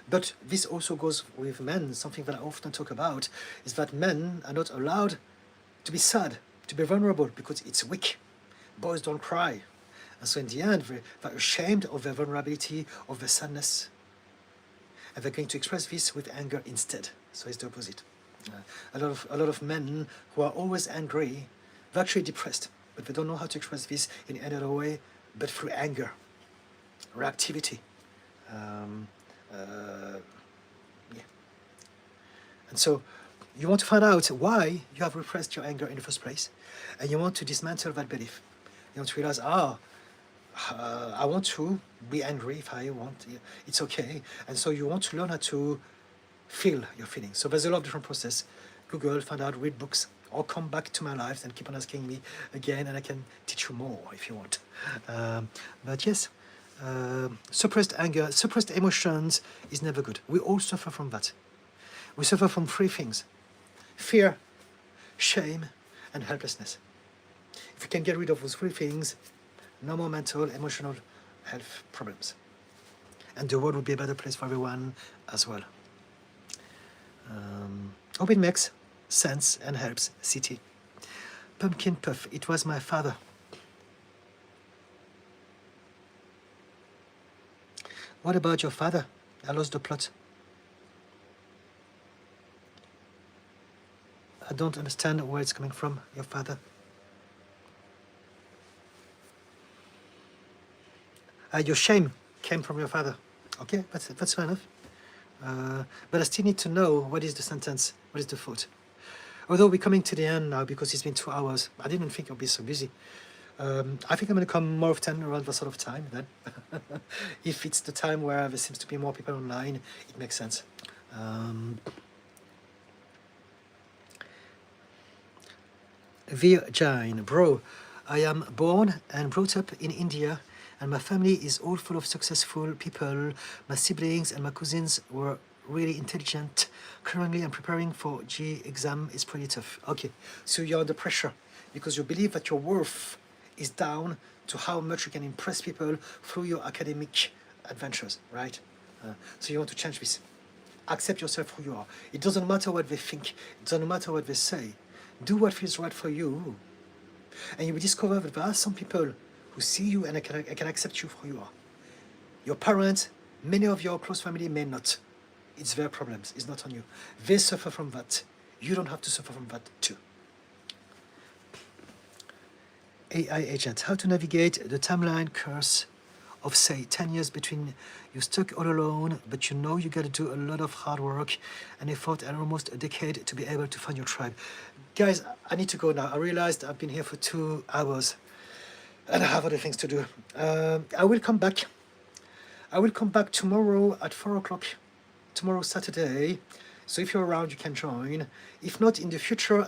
But this also goes with men. Something that I often talk about is that men are not allowed to be sad, to be vulnerable, because it's weak. Boys don't cry. And so in the end, they're ashamed of their vulnerability, of their sadness. And they're going to express this with anger instead. So it's the opposite. A lot of men who are always angry, they're actually depressed, but they don't know how to express this in any other way but through anger, reactivity. And so you want to find out why you have repressed your anger in the first place, and you want to dismantle that belief. You want to realize, I want to be angry if I want. It's okay. And so you want to learn how to feel your feelings. So there's a lot of different process. Google, find out, read books, or come back to my life and keep on asking me again, and I can teach you more if you want. But yes, suppressed anger, suppressed emotions is never good. We all suffer from that. We suffer from three things: fear, shame, and helplessness. If we can get rid of those three things, no more mental, emotional health problems. And the world would be a better place for everyone as well. Hope it makes sense and helps. CT. Pumpkin Puff, it was my father. What about your father? I lost the plot. I don't understand where it's coming from, your father. Your shame came from your father. Okay, that's fair enough. But I still need to know what is the sentence, what is the thought. Although we're coming to the end now because it's been 2 hours. I didn't think I'd be so busy. I think I'm going to come more often around that sort of time then. If it's the time where there seems to be more people online, it makes sense. Virgin, bro, I am born and brought up in India, and my family is all full of successful people. My siblings and my cousins were really intelligent. Currently, I'm preparing for G exam. It's pretty tough. Okay, so you're under pressure because you believe that your worth is down to how much you can impress people through your academic adventures, right? So you want to change this. Accept yourself who you are. It doesn't matter what they think. It doesn't matter what they say. Do what feels right for you. And you will discover that there are some people who see you and can accept you for who you are. Your parents, many of your close family may not. It's their problems. It's not on you. They suffer from that. You don't have to suffer from that too. AI agent, how to navigate the timeline curse of, say, 10 years between you're stuck all alone, but you know you got to do a lot of hard work and effort and almost a decade to be able to find your tribe. Guys, I need to go now. I realized I've been here for 2 hours and I have other things to do. I will come back. I will come back tomorrow at 4 o'clock. Tomorrow, Saturday. So if you're around, you can join. If not, in the future,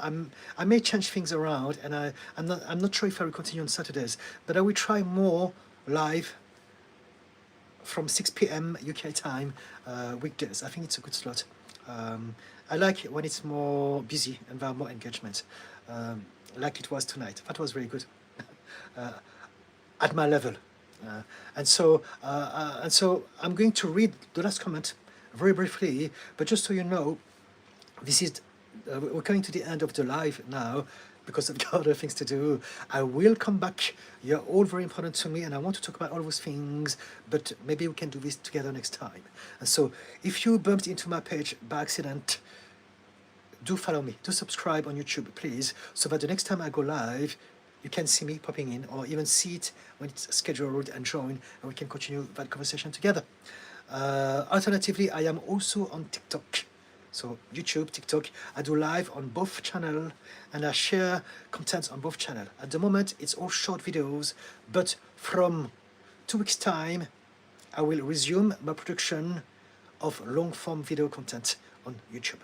I may change things around, and I'm not sure if I will continue on Saturdays, but I will try more live from 6 p.m. UK time, weekdays. I think it's a good slot. I like it when it's more busy and there are more engagements, like it was tonight. That was very good, at my level. And so I'm going to read the last comment very briefly, but just so you know, this is we're coming to the end of the live now because I've got other things to do. I will come back. You're all very important to me, and I want to talk about all those things, but maybe we can do this together next time. And so if you bumped into my page by accident, do follow me, do subscribe on YouTube, please, so that the next time I go live, you can see me popping in, or even see it when it's scheduled and join, and we can continue that conversation together. Alternatively, I am also on TikTok. So YouTube, TikTok, I do live on both channels and I share content on both channels. At the moment, it's all short videos, but from 2 weeks' time, I will resume my production of long-form video content on YouTube.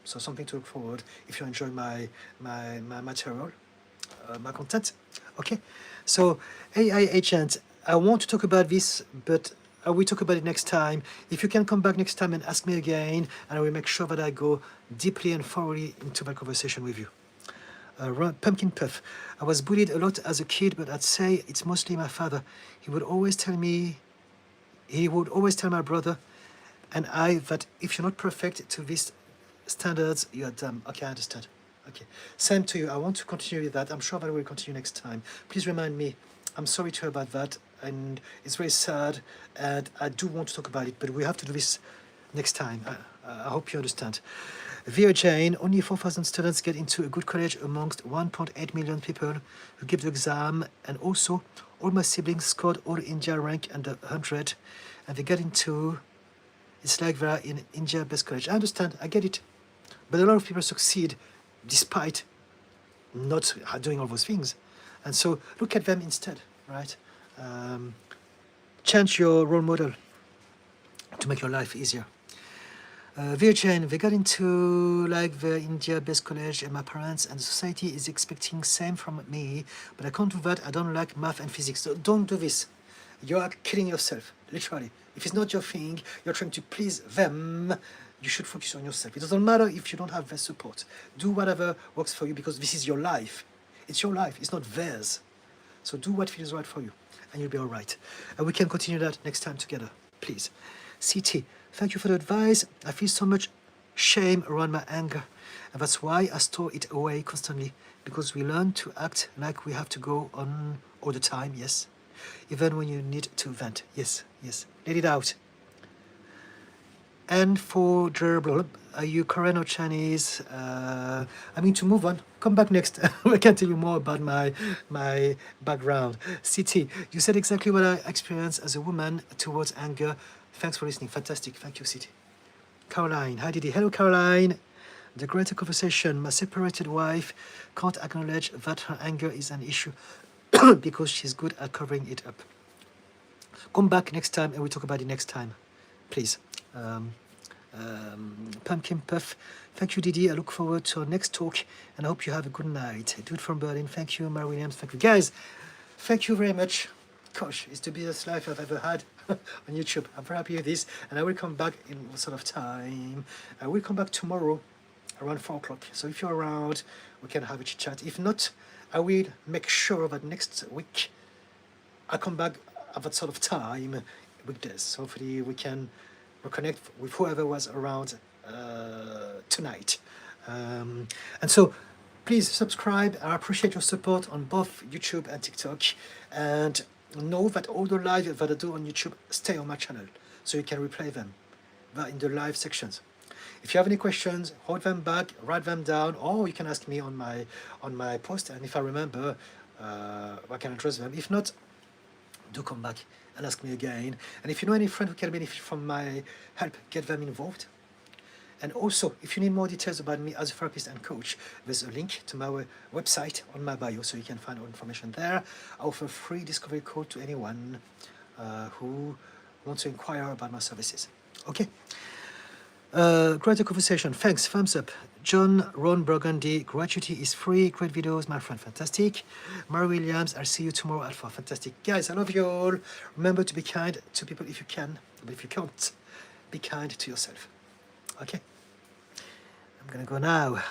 So something to look forward if you enjoy my material, my content. Okay, so AI agent, I want to talk about this, but I will talk about it next time. If you can come back next time and ask me again, and I will make sure that I go deeply and thoroughly into that conversation with you. Pumpkin Puff. I was bullied a lot as a kid, but I'd say it's mostly my father. He would always tell my brother and I that if you're not perfect to these standards, you're dumb. Okay, I understand. Okay, same to you. I want to continue with that. I'm sure that we'll continue next time. Please remind me. I'm sorry to hear about that, and it's very sad, and I do want to talk about it, but we have to do this next time. I hope you understand. Via Jane, only 4,000 students get into a good college amongst 1.8 million people who give the exam, and also all my siblings scored all India rank under 100, and they get into, it's like they're in India best college. I understand, I get it, but a lot of people succeed despite not doing all those things. And so look at them instead, right? Change your role model to make your life easier. Virgin, they got into like the India best college, and my parents and society is expecting same from me, but I can't do that. I don't like math and physics. So don't do this. You are killing yourself, literally. If it's not your thing, you're trying to please them, you should focus on yourself. It doesn't matter if you don't have their support. Do whatever works for you, because this is your life. It's your life, it's not theirs. So do what feels right for you, and you'll be all right. And we can continue that next time together, please. CT, thank you for the advice. I feel so much shame around my anger, and that's why I store it away constantly, because we learn to act like we have to go on all the time, yes. Even when you need to vent, yes, yes. Let it out. And for Gerbil, are you Korean or Chinese? I mean, to move on, come back next. I can tell you more about my background. CT, you said exactly what I experienced as a woman towards anger. Thanks for listening. Fantastic. Thank you, CT. Caroline, hi Didi. Hello, Caroline. The greater conversation. My separated wife can't acknowledge that her anger is an issue because she's good at covering it up. Come back next time and we'll talk about it next time, please. Pumpkin Puff, thank you, Didi. I look forward to our next talk, and I hope you have a good night. Dude from Berlin, thank you. Mary Williams, thank you. Guys, thank you very much. Gosh, it's the busiest life I've ever had. on YouTube. I'm very happy with this, and I will come back in what sort of time? I will come back tomorrow around 4 o'clock. So if you're around, we can have a chit chat. If not, I will make sure that next week I come back at that sort of time, weekdays. So hopefully we can reconnect with whoever was around tonight. And so please subscribe. I appreciate your support on both YouTube and TikTok. And know that all the live that I do on YouTube stay on my channel, so you can replay them in the live sections. If you have any questions, hold them back, write them down, or you can ask me on my post, and if I remember, I can address them. If not, do come back and ask me again. And if you know any friend who can benefit from my help, get them involved. And also, if you need more details about me as a therapist and coach, there's a link to my website on my bio, so you can find all information there. I offer a free discovery call to anyone who wants to inquire about my services. Okay. Great conversation. Thanks. Thumbs up. John Ron Burgundy. Gratuity is free. Great videos, my friend. Fantastic. Mary Williams. I'll see you tomorrow at 4. Fantastic. Guys, I love you all. Remember to be kind to people if you can. But if you can't, be kind to yourself. Okay. I'm gonna go now.